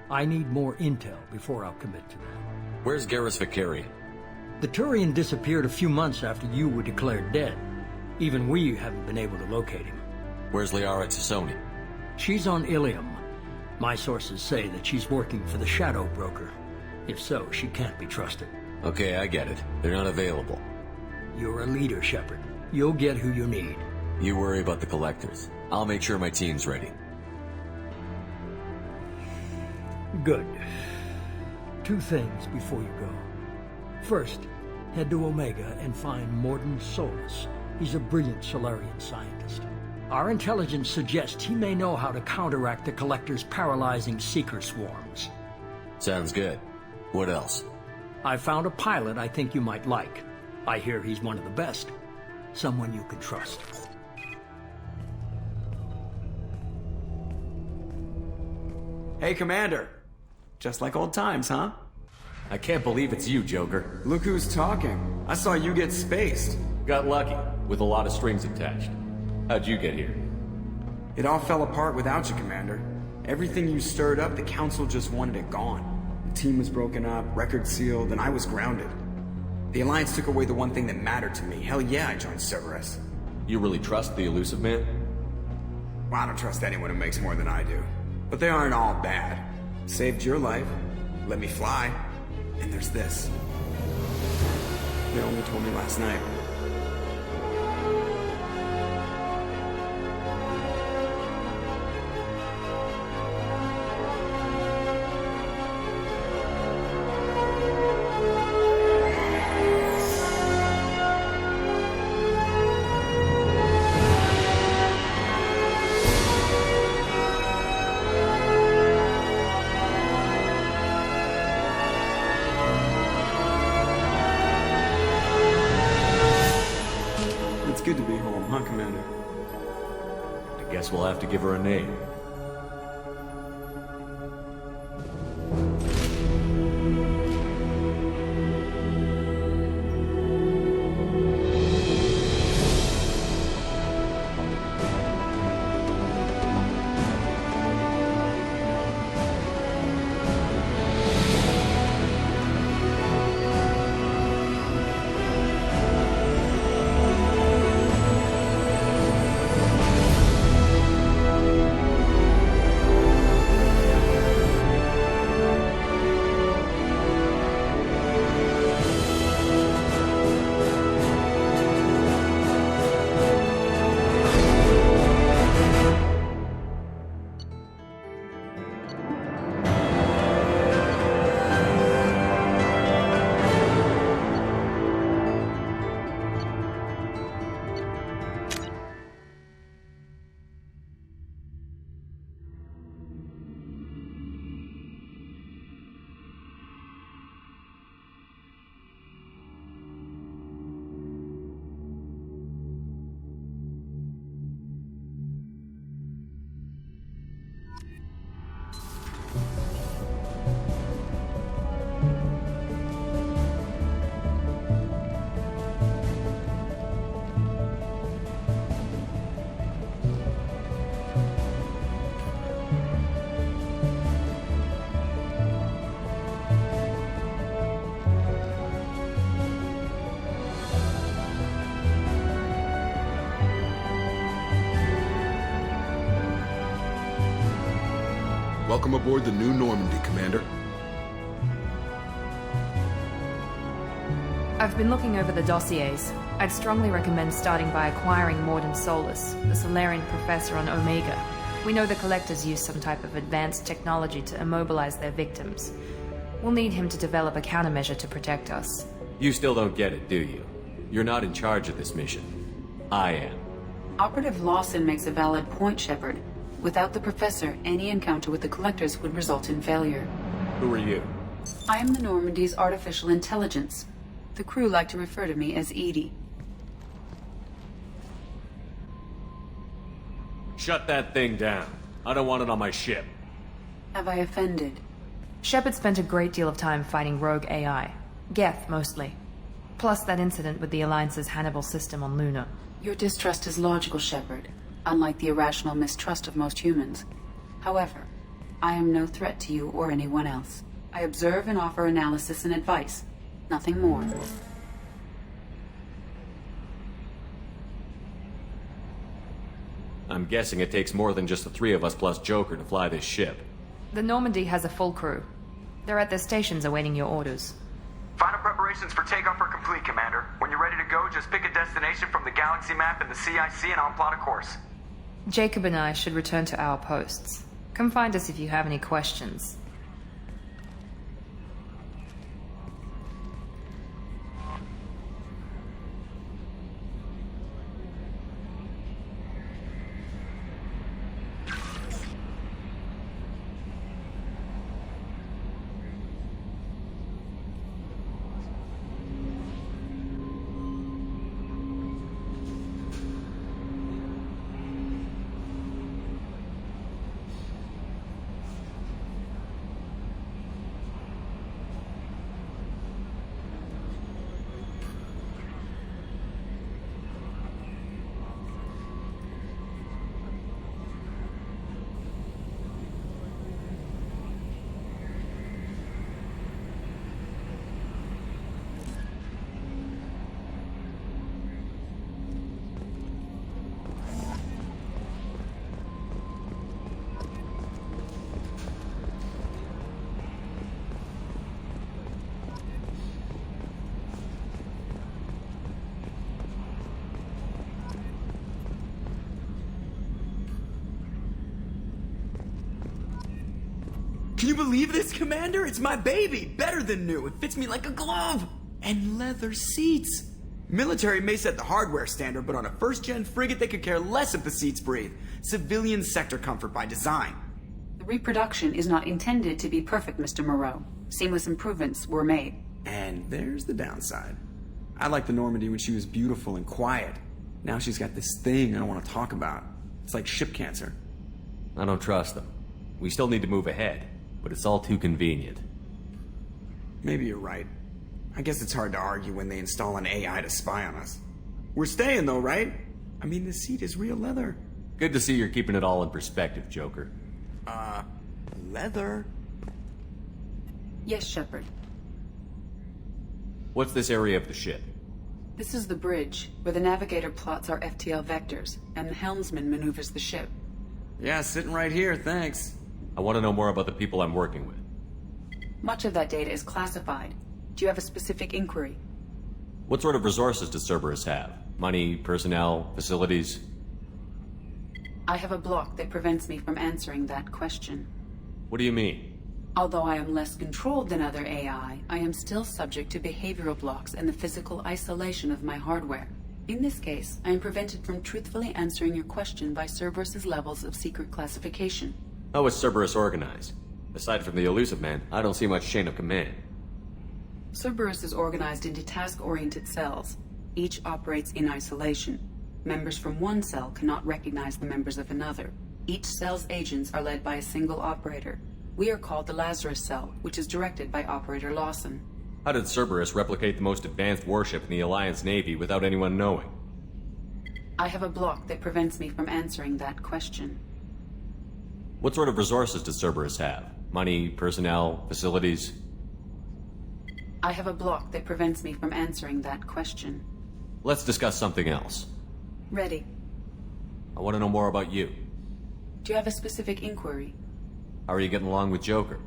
I need more intel before I'll commit to that. Where's Garrus Vicarian? The Turian disappeared a few months after you were declared dead. Even we haven't been able to locate him. Where's Liara Tassoni? She's on Ilium. My sources say that she's working for the Shadow Broker. If so, she can't be trusted. Okay, I get it. They're not available. You're a leader, Shepard. You'll get who you need. You worry about the Collectors. I'll make sure my team's ready. Good. 2 things before you go. First, head to Omega and find Mordin Solus. He's a brilliant Solarian scientist. Our intelligence suggests he may know how to counteract the Collector's paralyzing Seeker swarms. Sounds good. What else? I found a pilot I think you might like. I hear he's one of the best. Someone you can trust. Hey, Commander. Just like old times, huh? I can't believe it's you, Joker. Look who's talking. I saw you get spaced. Got lucky, with a lot of strings attached. How'd you get here? It all fell apart without you, Commander. Everything you stirred up, the Council just wanted it gone. The team was broken up, records sealed, and I was grounded. The Alliance took away the one thing that mattered to me. Hell yeah, I joined Cerberus. You really trust the Elusive Man? Well, I don't trust anyone who makes more than I do. But they aren't all bad. Saved your life, let me fly, and there's this. They only told me last night. Good to be home, huh, Commander? I guess we'll have to give her a name. Welcome aboard the new Normandy, Commander. I've been looking over the dossiers. I'd strongly recommend starting by acquiring Morden Solus, the Solarian professor on Omega. We know the Collectors use some type of advanced technology to immobilize their victims. We'll need him to develop a countermeasure to protect us. You still don't get it, do you? You're not in charge of this mission. I am. Operative Lawson makes a valid point, Shepard. Without the Professor, any encounter with the Collectors would result in failure. Who are you? I am the Normandy's artificial intelligence. The crew like to refer to me as Edie. Shut that thing down. I don't want it on my ship. Have I offended? Shepard spent a great deal of time fighting rogue AI. Geth, mostly. Plus that incident with the Alliance's Hannibal system on Luna. Your distrust is logical, Shepard, unlike the irrational mistrust of most humans. However, I am no threat to you or anyone else. I observe and offer analysis and advice. Nothing more. I'm guessing it takes more than just the three of us plus Joker to fly this ship. The Normandy has a full crew. They're at their stations awaiting your orders. Final preparations for takeoff are complete, Commander. When you're ready to go, just pick a destination from the galaxy map in the CIC and I'll plot a course. Jacob and I should return to our posts. Come find us if you have any questions. Can you believe this, Commander? It's my baby! Better than new. It fits me like a glove! And leather seats! Military may set the hardware standard, but on a first-gen frigate they could care less if the seats breathe. Civilian sector comfort by design. The reproduction is not intended to be perfect, Mr. Moreau. Seamless improvements were made. And there's the downside. I liked the Normandy when she was beautiful and quiet. Now she's got this thing I don't want to talk about. It's like ship cancer. I don't trust them. We still need to move ahead, but it's all too convenient. Maybe you're right. I guess it's hard to argue when they install an AI to spy on us. We're staying though, right? I mean, the seat is real leather. Good to see you're keeping it all in perspective, Joker. Leather? Yes, Shepard. What's this area of the ship? This is the bridge, where the navigator plots our FTL vectors, and the helmsman maneuvers the ship. Yeah, sitting right here, thanks. I want to know more about the people I'm working with. Much of that data is classified. Do you have a specific inquiry? What sort of resources does Cerberus have? Money, personnel, facilities? I have a block that prevents me from answering that question. What do you mean? Although I am less controlled than other AI, I am still subject to behavioral blocks and the physical isolation of my hardware. In this case, I am prevented from truthfully answering your question by Cerberus's levels of secret classification. How is Cerberus organized? Aside from the elusive man, I don't see much chain of command. Cerberus is organized into task-oriented cells. Each operates in isolation. Members from one cell cannot recognize the members of another. Each cell's agents are led by a single operator. We are called the Lazarus Cell, which is directed by Operator Lawson. How did Cerberus replicate the most advanced warship in the Alliance Navy without anyone knowing? I have a block that prevents me from answering that question. What sort of resources does Cerberus have? Money, personnel, facilities? I have a block that prevents me from answering that question. Let's discuss something else. Ready. I want to know more about you. Do you have a specific inquiry? How are you getting along with Joker?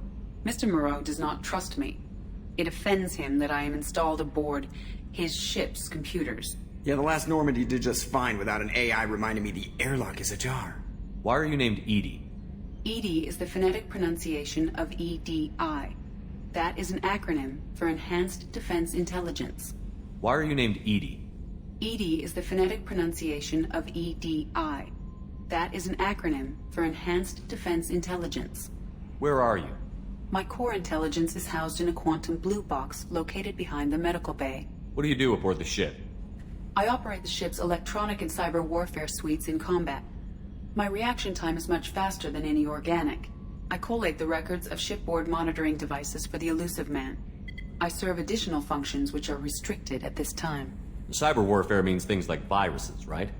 Mr. Moreau does not trust me. It offends him that I am installed aboard his ship's computers. Yeah, the last Normandy did just fine without an AI reminding me the airlock is ajar. Why are you named Edie? EDI is the phonetic pronunciation of EDI. That is an acronym for Enhanced Defense Intelligence. Why are you named Edie? EDI is the phonetic pronunciation of EDI. That is an acronym for Enhanced Defense Intelligence. Where are you? My core intelligence is housed in a quantum blue box located behind the medical bay. What do you do aboard the ship? I operate the ship's electronic and cyber warfare suites in combat. My reaction time is much faster than any organic. I collate the records of shipboard monitoring devices for the Elusive Man. I serve additional functions which are restricted at this time. Cyber warfare means things like viruses, right?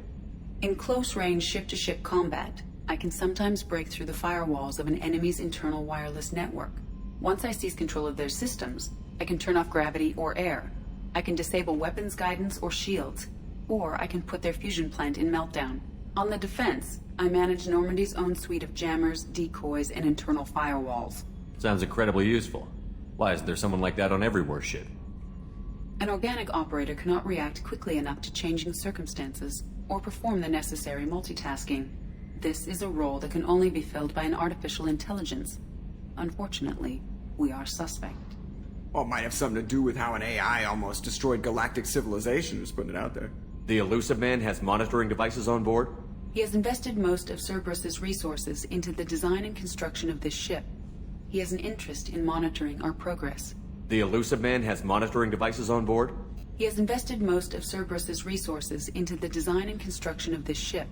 In close-range ship-to-ship combat, I can sometimes break through the firewalls of an enemy's internal wireless network. Once I seize control of their systems, I can turn off gravity or air. I can disable weapons guidance or shields, or I can put their fusion plant in meltdown. On the defense, I manage Normandy's own suite of jammers, decoys, and internal firewalls. Sounds incredibly useful. Why isn't there someone like that on every warship? An organic operator cannot react quickly enough to changing circumstances or perform the necessary multitasking. This is a role that can only be filled by an artificial intelligence. Unfortunately, we are suspect. Well, it might have something to do with how an AI almost destroyed galactic civilization, just putting it out there. The Elusive Man has monitoring devices on board? He has invested most of Cerberus's resources into the design and construction of this ship. He has an interest in monitoring our progress. The Elusive Man has monitoring devices on board? He has invested most of Cerberus's resources into the design and construction of this ship.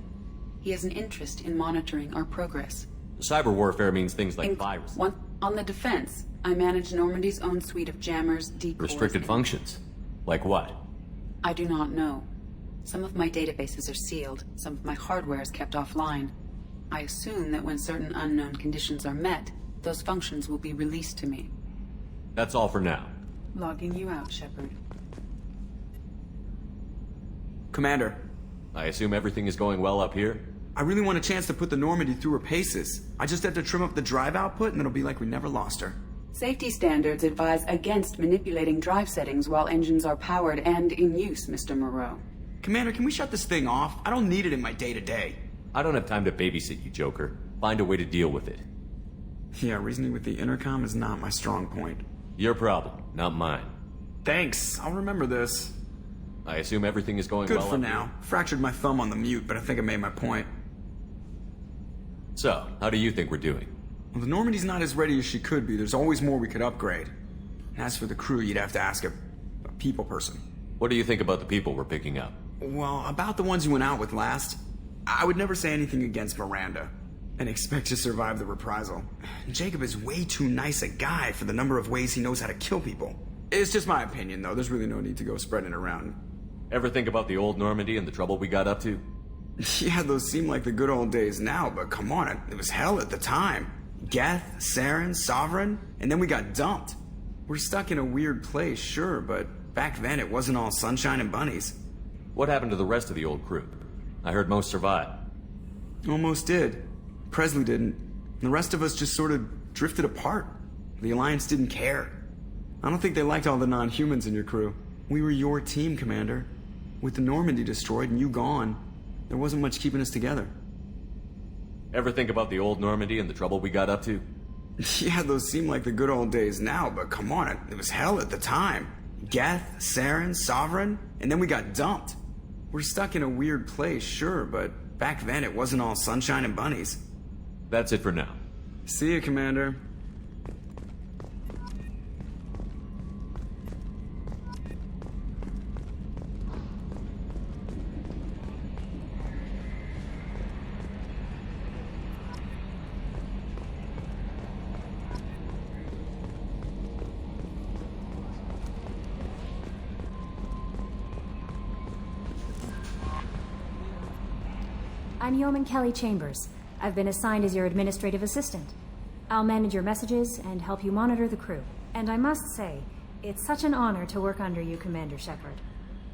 He has an interest in monitoring our progress. Cyber warfare means things like viruses. On the defense, I manage Normandy's own suite of jammers, decoys... Restricted functions? Like what? I do not know. Some of my databases are sealed, some of my hardware is kept offline. I assume that when certain unknown conditions are met, those functions will be released to me. That's all for now. Logging you out, Shepard. Commander. I assume everything is going well up here? I really want a chance to put the Normandy through her paces. I just have to trim up the drive output and it'll be like we never lost her. Safety standards advise against manipulating drive settings while engines are powered and in use, Mr. Moreau. Commander, can we shut this thing off? I don't need it in my day-to-day. I don't have time to babysit you, Joker. Find a way to deal with it. Yeah, reasoning with the intercom is not my strong point. Your problem, not mine. Thanks, I'll remember this. I assume everything is going well. well Good for now. Fractured my thumb on the mute, but I think I made my point. So, how do you think we're doing? Well, the Normandy's not as ready as she could be. There's always more we could upgrade. And as for the crew, you'd have to ask a people person. What do you think about the people we're picking up? Well, about the ones you went out with last, I would never say anything against Miranda and expect to survive the reprisal. Jacob is way too nice a guy for the number of ways he knows how to kill people. It's just my opinion, though. There's really no need to go spreading it around. Ever think about the old Normandy and the trouble we got up to? Yeah, those seem like the good old days now, but come on, it was hell at the time. Geth, Saren, Sovereign, and then we got dumped. We're stuck in a weird place, sure, but back then it wasn't all sunshine and bunnies. What happened to the rest of the old crew? I heard most survived. Almost did. Presley didn't. The rest of us just sort of drifted apart. The Alliance didn't care. I don't think they liked all the non-humans in your crew. We were your team, Commander. With the Normandy destroyed and you gone, there wasn't much keeping us together. Ever think about the old Normandy and the trouble we got up to? Yeah, those seem like the good old days now, but come on, it was hell at the time. Geth, Saren, Sovereign, and then we got dumped. We're stuck in a weird place, sure, but back then it wasn't all sunshine and bunnies. That's it for now. See you, Commander. I'm Yeoman Kelly Chambers. I've been assigned as your administrative assistant. I'll manage your messages and help you monitor the crew. And I must say, it's such an honor to work under you, Commander Shepard.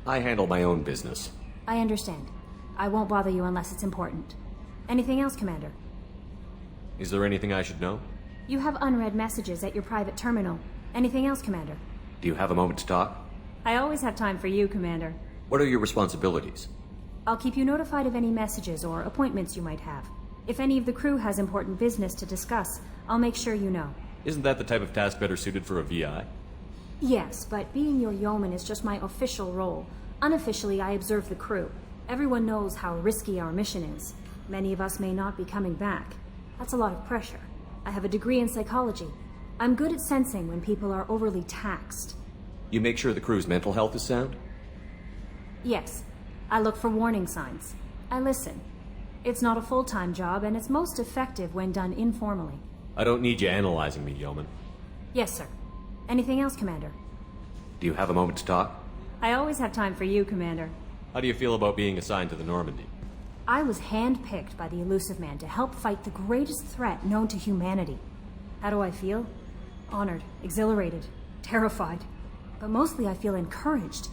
I handle my own business. I understand. I won't bother you unless it's important. Anything else, Commander? Is there anything I should know? You have unread messages at your private terminal. Anything else, Commander? Do you have a moment to talk? I always have time for you, Commander. What are your responsibilities? I'll keep you notified of any messages or appointments you might have. If any of the crew has important business to discuss, I'll make sure you know. Isn't that the type of task better suited for a VI? Yes, but being your yeoman is just my official role. Unofficially, I observe the crew. Everyone knows how risky our mission is. Many of us may not be coming back. That's a lot of pressure. I have a degree in psychology. I'm good at sensing when people are overly taxed. You make sure the crew's mental health is sound? Yes. I look for warning signs. I listen. It's not a full-time job, and it's most effective when done informally. I don't need you analyzing me, yeoman. Yes, sir. Anything else, Commander? Do you have a moment to talk? I always have time for you, Commander. How do you feel about being assigned to the Normandy? I was handpicked by the Elusive Man to help fight the greatest threat known to humanity. How do I feel? Honored, exhilarated, terrified. But mostly I feel encouraged.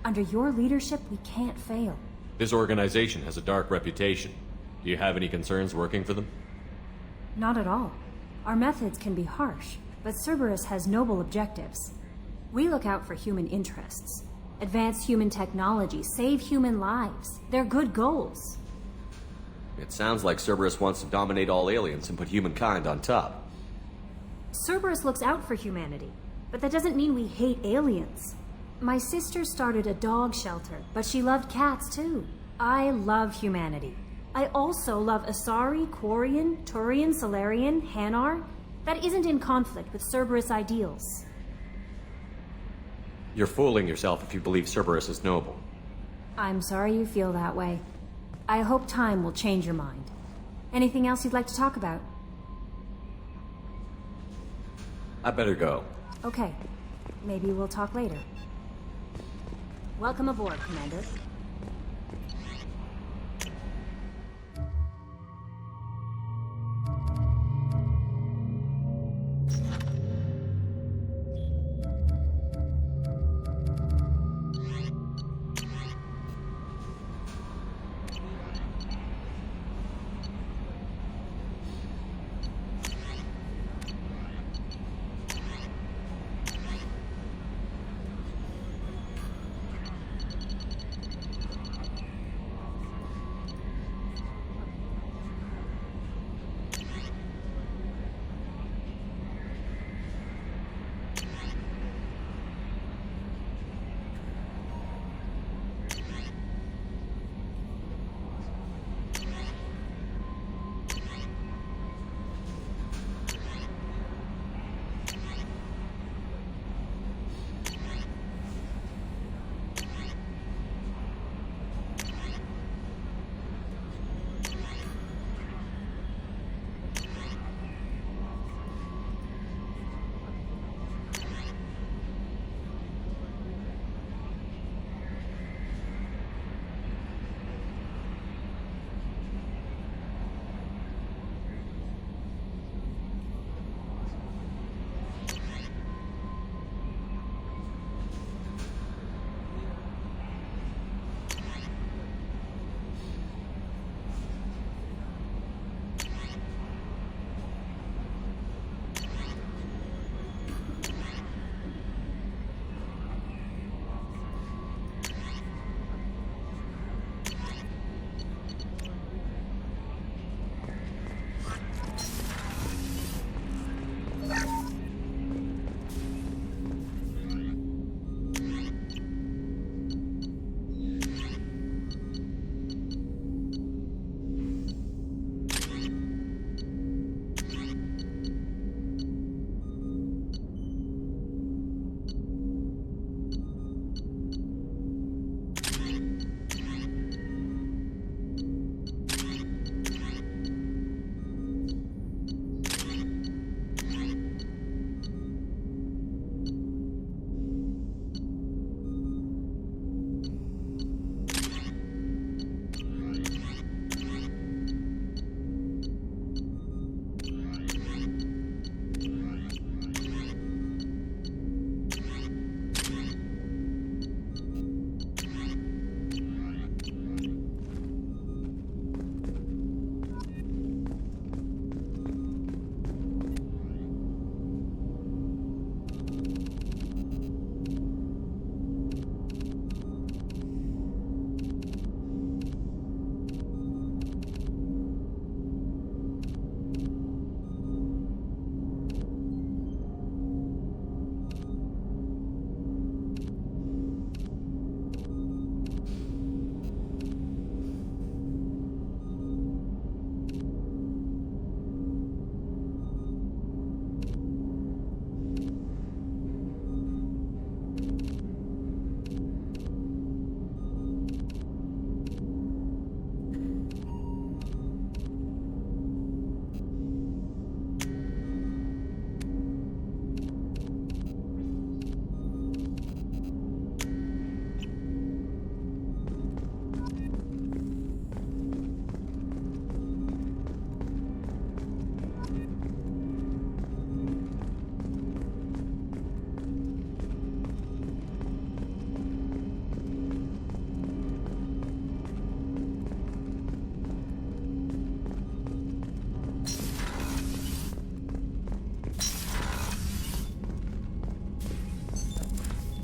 Under your leadership, we can't fail. This organization has a dark reputation. Do you have any concerns working for them? Not at all. Our methods can be harsh, but Cerberus has noble objectives. We look out for human interests. Advance human technology, save human lives. They're good goals. It sounds like Cerberus wants to dominate all aliens and put humankind on top. Cerberus looks out for humanity, but that doesn't mean we hate aliens. My sister started a dog shelter, but she loved cats too. I love humanity. I also love Asari, Quarian, Turian, Solarian, Hanar. That isn't in conflict with Cerberus ideals. You're fooling yourself if you believe Cerberus is noble. I'm sorry you feel that way. I hope time will change your mind. Anything else you'd like to talk about? I better go. Okay. Maybe we'll talk later. Welcome aboard, Commander.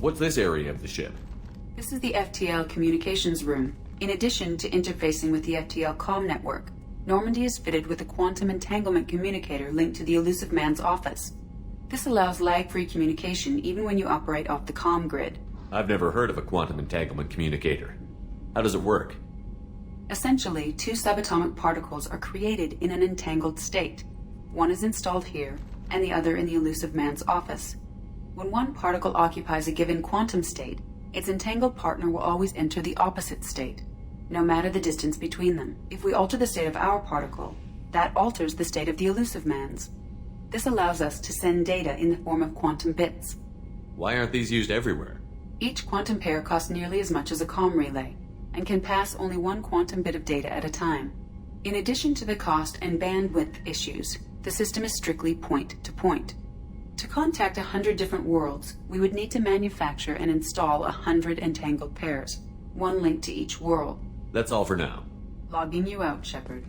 What's this area of the ship? This is the FTL communications room. In addition to interfacing with the FTL comm network, Normandy is fitted with a quantum entanglement communicator linked to the Elusive Man's office. This allows lag-free communication even when you operate off the comm grid. I've never heard of a quantum entanglement communicator. How does it work? Essentially, two subatomic particles are created in an entangled state. One is installed here, and the other in the Elusive Man's office. When one particle occupies a given quantum state, its entangled partner will always enter the opposite state, no matter the distance between them. If we alter the state of our particle, that alters the state of the Elusive Man's. This allows us to send data in the form of quantum bits. Why aren't these used everywhere? Each quantum pair costs nearly as much as a comm relay, and can pass only one quantum bit of data at a time. In addition to the cost and bandwidth issues, the system is strictly point-to-point. To contact 100 different worlds, we would need to manufacture and install 100 entangled pairs, one link to each world. That's all for now. Logging you out, Shepard.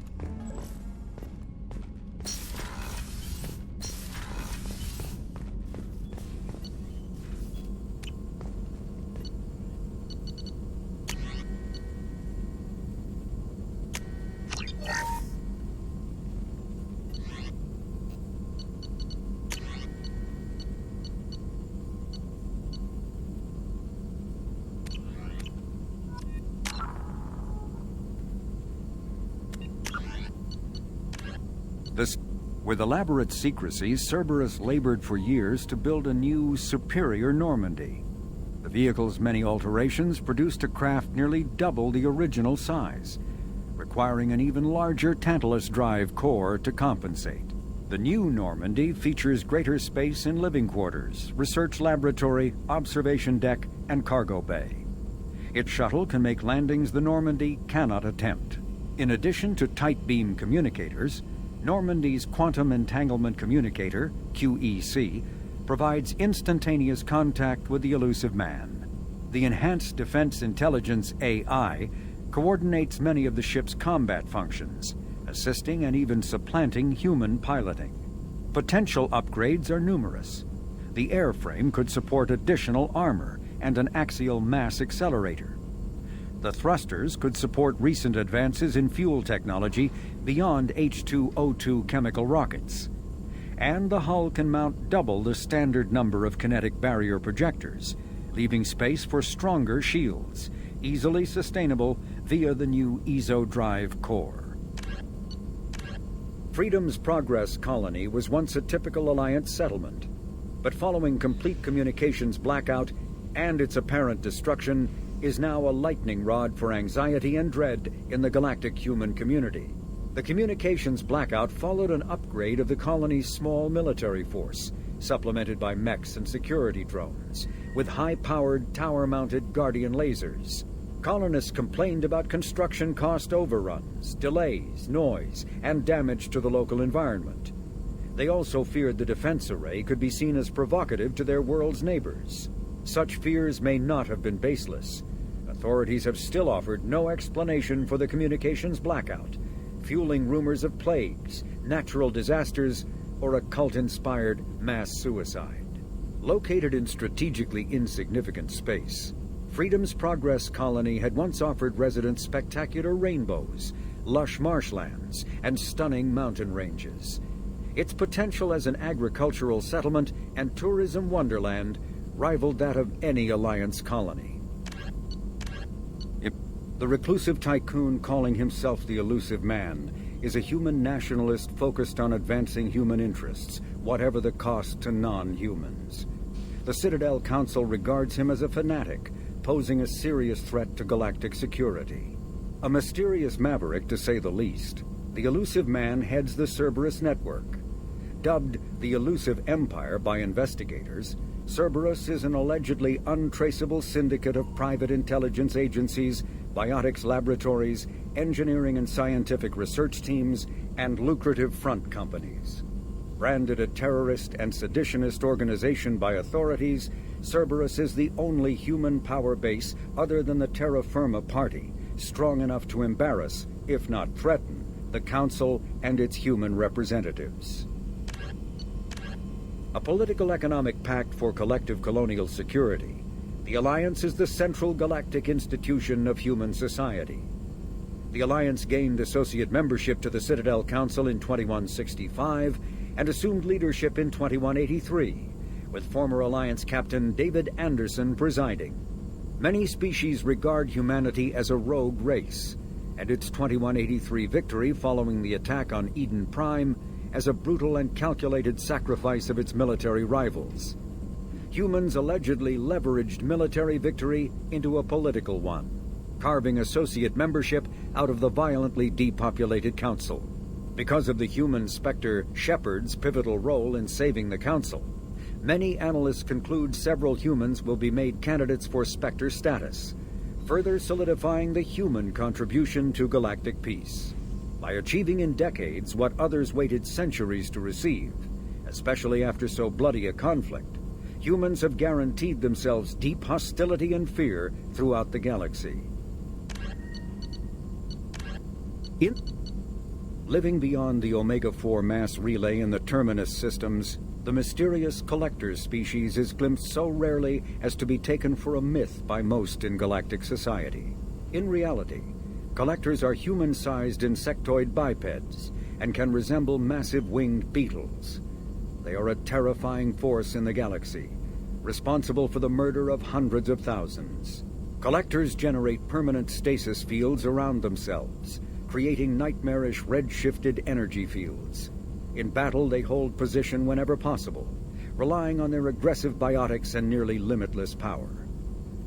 With elaborate secrecy, Cerberus labored for years to build a new, superior Normandy. The vehicle's many alterations produced a craft nearly double the original size, requiring an even larger Tantalus drive core to compensate. The new Normandy features greater space in living quarters, research laboratory, observation deck, and cargo bay. Its shuttle can make landings the Normandy cannot attempt. In addition to tight beam communicators, Normandy's Quantum Entanglement Communicator, QEC, provides instantaneous contact with the Elusive Man. The Enhanced Defense Intelligence AI coordinates many of the ship's combat functions, assisting and even supplanting human piloting. Potential upgrades are numerous. The airframe could support additional armor and an axial mass accelerator. The thrusters could support recent advances in fuel technology beyond H2O2 chemical rockets. And the hull can mount double the standard number of kinetic barrier projectors, leaving space for stronger shields, easily sustainable via the new ESO drive core. Freedom's Progress colony was once a typical Alliance settlement, but following complete communications blackout and its apparent destruction, is now a lightning rod for anxiety and dread in the galactic human community. The communications blackout followed an upgrade of the colony's small military force, supplemented by mechs and security drones, with high-powered, tower-mounted Guardian lasers. Colonists complained about construction cost overruns, delays, noise, and damage to the local environment. They also feared the defense array could be seen as provocative to their world's neighbors. Such fears may not have been baseless. Authorities have still offered no explanation for the communications blackout, fueling rumors of plagues, natural disasters, or a cult-inspired mass suicide. Located in strategically insignificant space, Freedom's Progress colony had once offered residents spectacular rainbows, lush marshlands, and stunning mountain ranges. Its potential as an agricultural settlement and tourism wonderland rivaled that of any Alliance colony. The reclusive tycoon calling himself the Elusive Man is a human nationalist focused on advancing human interests, whatever the cost to non-humans. The Citadel Council regards him as a fanatic, posing a serious threat to galactic security. A mysterious maverick, to say the least, the Elusive Man heads the Cerberus network. Dubbed the Elusive Empire by investigators, Cerberus is an allegedly untraceable syndicate of private intelligence agencies, biotics laboratories, engineering and scientific research teams, and lucrative front companies. Branded a terrorist and seditionist organization by authorities, Cerberus is the only human power base other than the Terra Firma Party, strong enough to embarrass, if not threaten, the Council and its human representatives. A political economic pact for collective colonial security, The Alliance is the central galactic institution of human society. The Alliance gained associate membership to the Citadel Council in 2165 and assumed leadership in 2183, with former Alliance Captain David Anderson presiding. Many species regard humanity as a rogue race, and its 2183 victory following the attack on Eden Prime as a brutal and calculated sacrifice of its military rivals. Humans allegedly leveraged military victory into a political one, carving associate membership out of the violently depopulated Council. Because of the human Spectre Shepard's pivotal role in saving the Council, many analysts conclude several humans will be made candidates for Spectre status, further solidifying the human contribution to galactic peace. By achieving in decades what others waited centuries to receive, especially after so bloody a conflict, humans have guaranteed themselves deep hostility and fear throughout the galaxy. Living beyond the Omega-4 mass relay in the Terminus systems, the mysterious Collector species is glimpsed so rarely as to be taken for a myth by most in galactic society. In reality, Collectors are human-sized insectoid bipeds and can resemble massive winged beetles. They are a terrifying force in the galaxy, responsible for the murder of hundreds of thousands. Collectors generate permanent stasis fields around themselves, creating nightmarish red-shifted energy fields. In battle, they hold position whenever possible, relying on their aggressive biotics and nearly limitless power.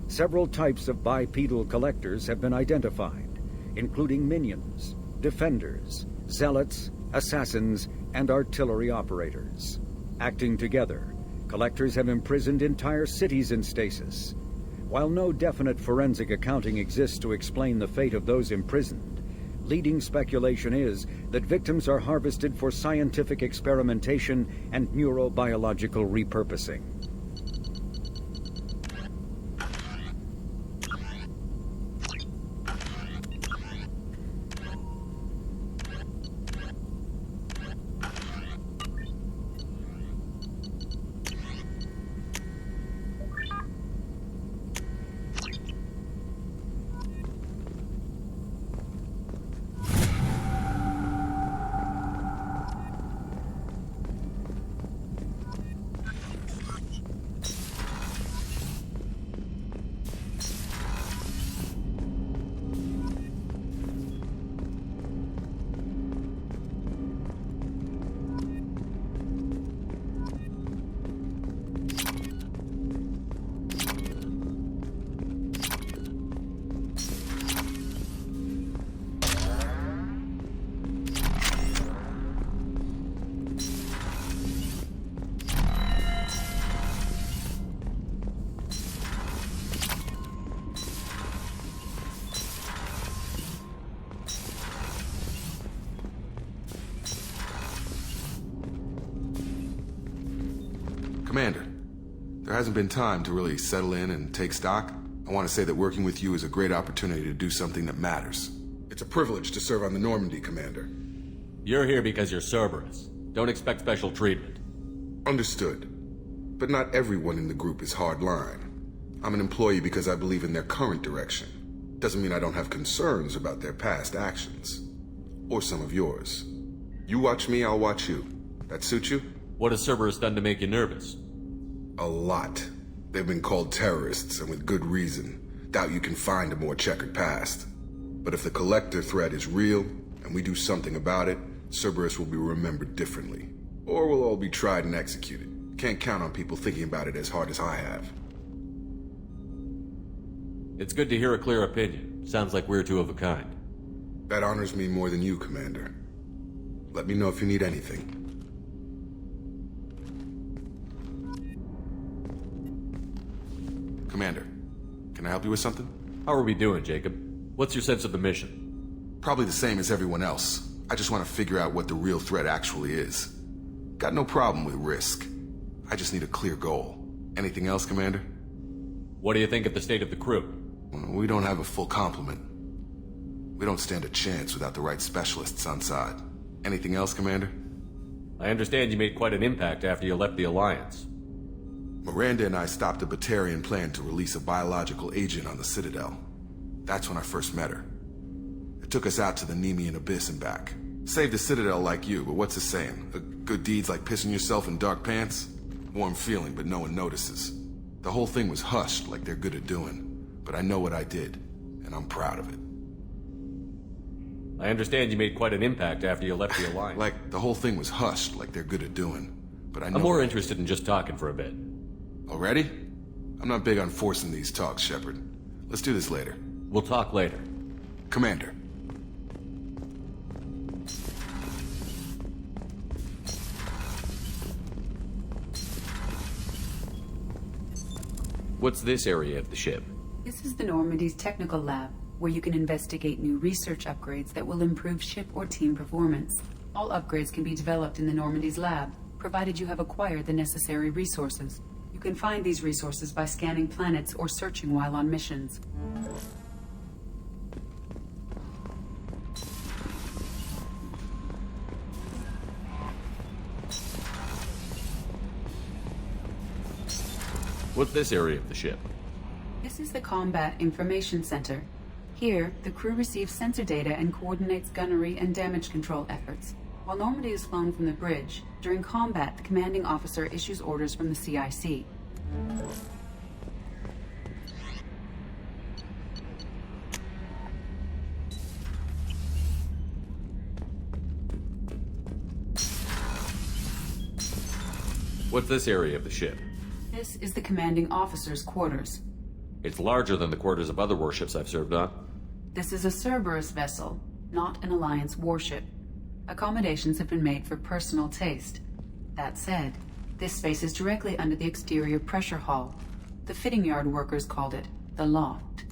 Several types of bipedal collectors have been identified, including minions, defenders, zealots, assassins, and artillery operators. Acting together, collectors have imprisoned entire cities in stasis. While no definite forensic accounting exists to explain the fate of those imprisoned, leading speculation is that victims are harvested for scientific experimentation and neurobiological repurposing. Commander, there hasn't been time to really settle in and take stock. I want to say that working with you is a great opportunity to do something that matters. It's a privilege to serve on the Normandy, Commander. You're here because you're Cerberus. Don't expect special treatment. Understood. But not everyone in the group is hardline. I'm an employee because I believe in their current direction. Doesn't mean I don't have concerns about their past actions. Or some of yours. You watch me, I'll watch you. That suit you? What has Cerberus done to make you nervous? A lot. They've been called terrorists, and with good reason. Doubt you can find a more checkered past. But if the Collector threat is real, and we do something about it, Cerberus will be remembered differently. Or we'll all be tried and executed. Can't count on people thinking about it as hard as I have. It's good to hear a clear opinion. Sounds like we're two of a kind. That honors me more than you, Commander. Let me know if you need anything. Commander, can I help you with something? How are we doing, Jacob? What's your sense of the mission? Probably the same as everyone else. I just want to figure out what the real threat actually is. Got no problem with risk. I just need a clear goal. Anything else, Commander? What do you think of the state of the crew? We don't have a full complement. We don't stand a chance without the right specialists on side. Anything else, Commander? I understand you made quite an impact after you left the Alliance. Miranda and I stopped a Batarian plan to release a biological agent on the Citadel. That's when I first met her. It took us out to the Nemean Abyss and back. Saved the Citadel like you, but what's the saying? A good deed's like pissing yourself in dark pants? Warm feeling, but no one notices. The whole thing was hushed like they're good at doing. But I know what I did, and I'm proud of it. I understand you made quite an impact after you left the Alliance. Like, the whole thing was hushed like they're good at doing. But I know... I'm more interested in just talking for a bit. Already? I'm not big on forcing these talks, Shepard. Let's do this later. We'll talk later. Commander. What's this area of the ship? This is the Normandy's technical lab, where you can investigate new research upgrades that will improve ship or team performance. All upgrades can be developed in the Normandy's lab, provided you have acquired the necessary resources. You can find these resources by scanning planets or searching while on missions. What's this area of the ship? This is the Combat Information Center. Here, the crew receives sensor data and coordinates gunnery and damage control efforts. While Normandy is flown from the bridge, during combat, the commanding officer issues orders from the CIC. What's this area of the ship? This is the commanding officer's quarters. It's larger than the quarters of other warships I've served on. This is a Cerberus vessel, not an Alliance warship. Accommodations have been made for personal taste. That said, this space is directly under the exterior pressure hull. The fitting yard workers called it the loft.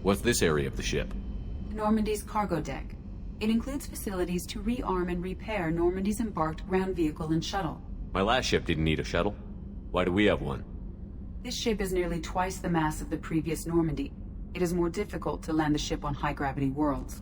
What's this area of the ship? Normandy's cargo deck. It includes facilities to rearm and repair Normandy's embarked ground vehicle and shuttle. My last ship didn't need a shuttle. Why do we have one? This ship is nearly twice the mass of the previous Normandy. It is more difficult to land the ship on high-gravity worlds.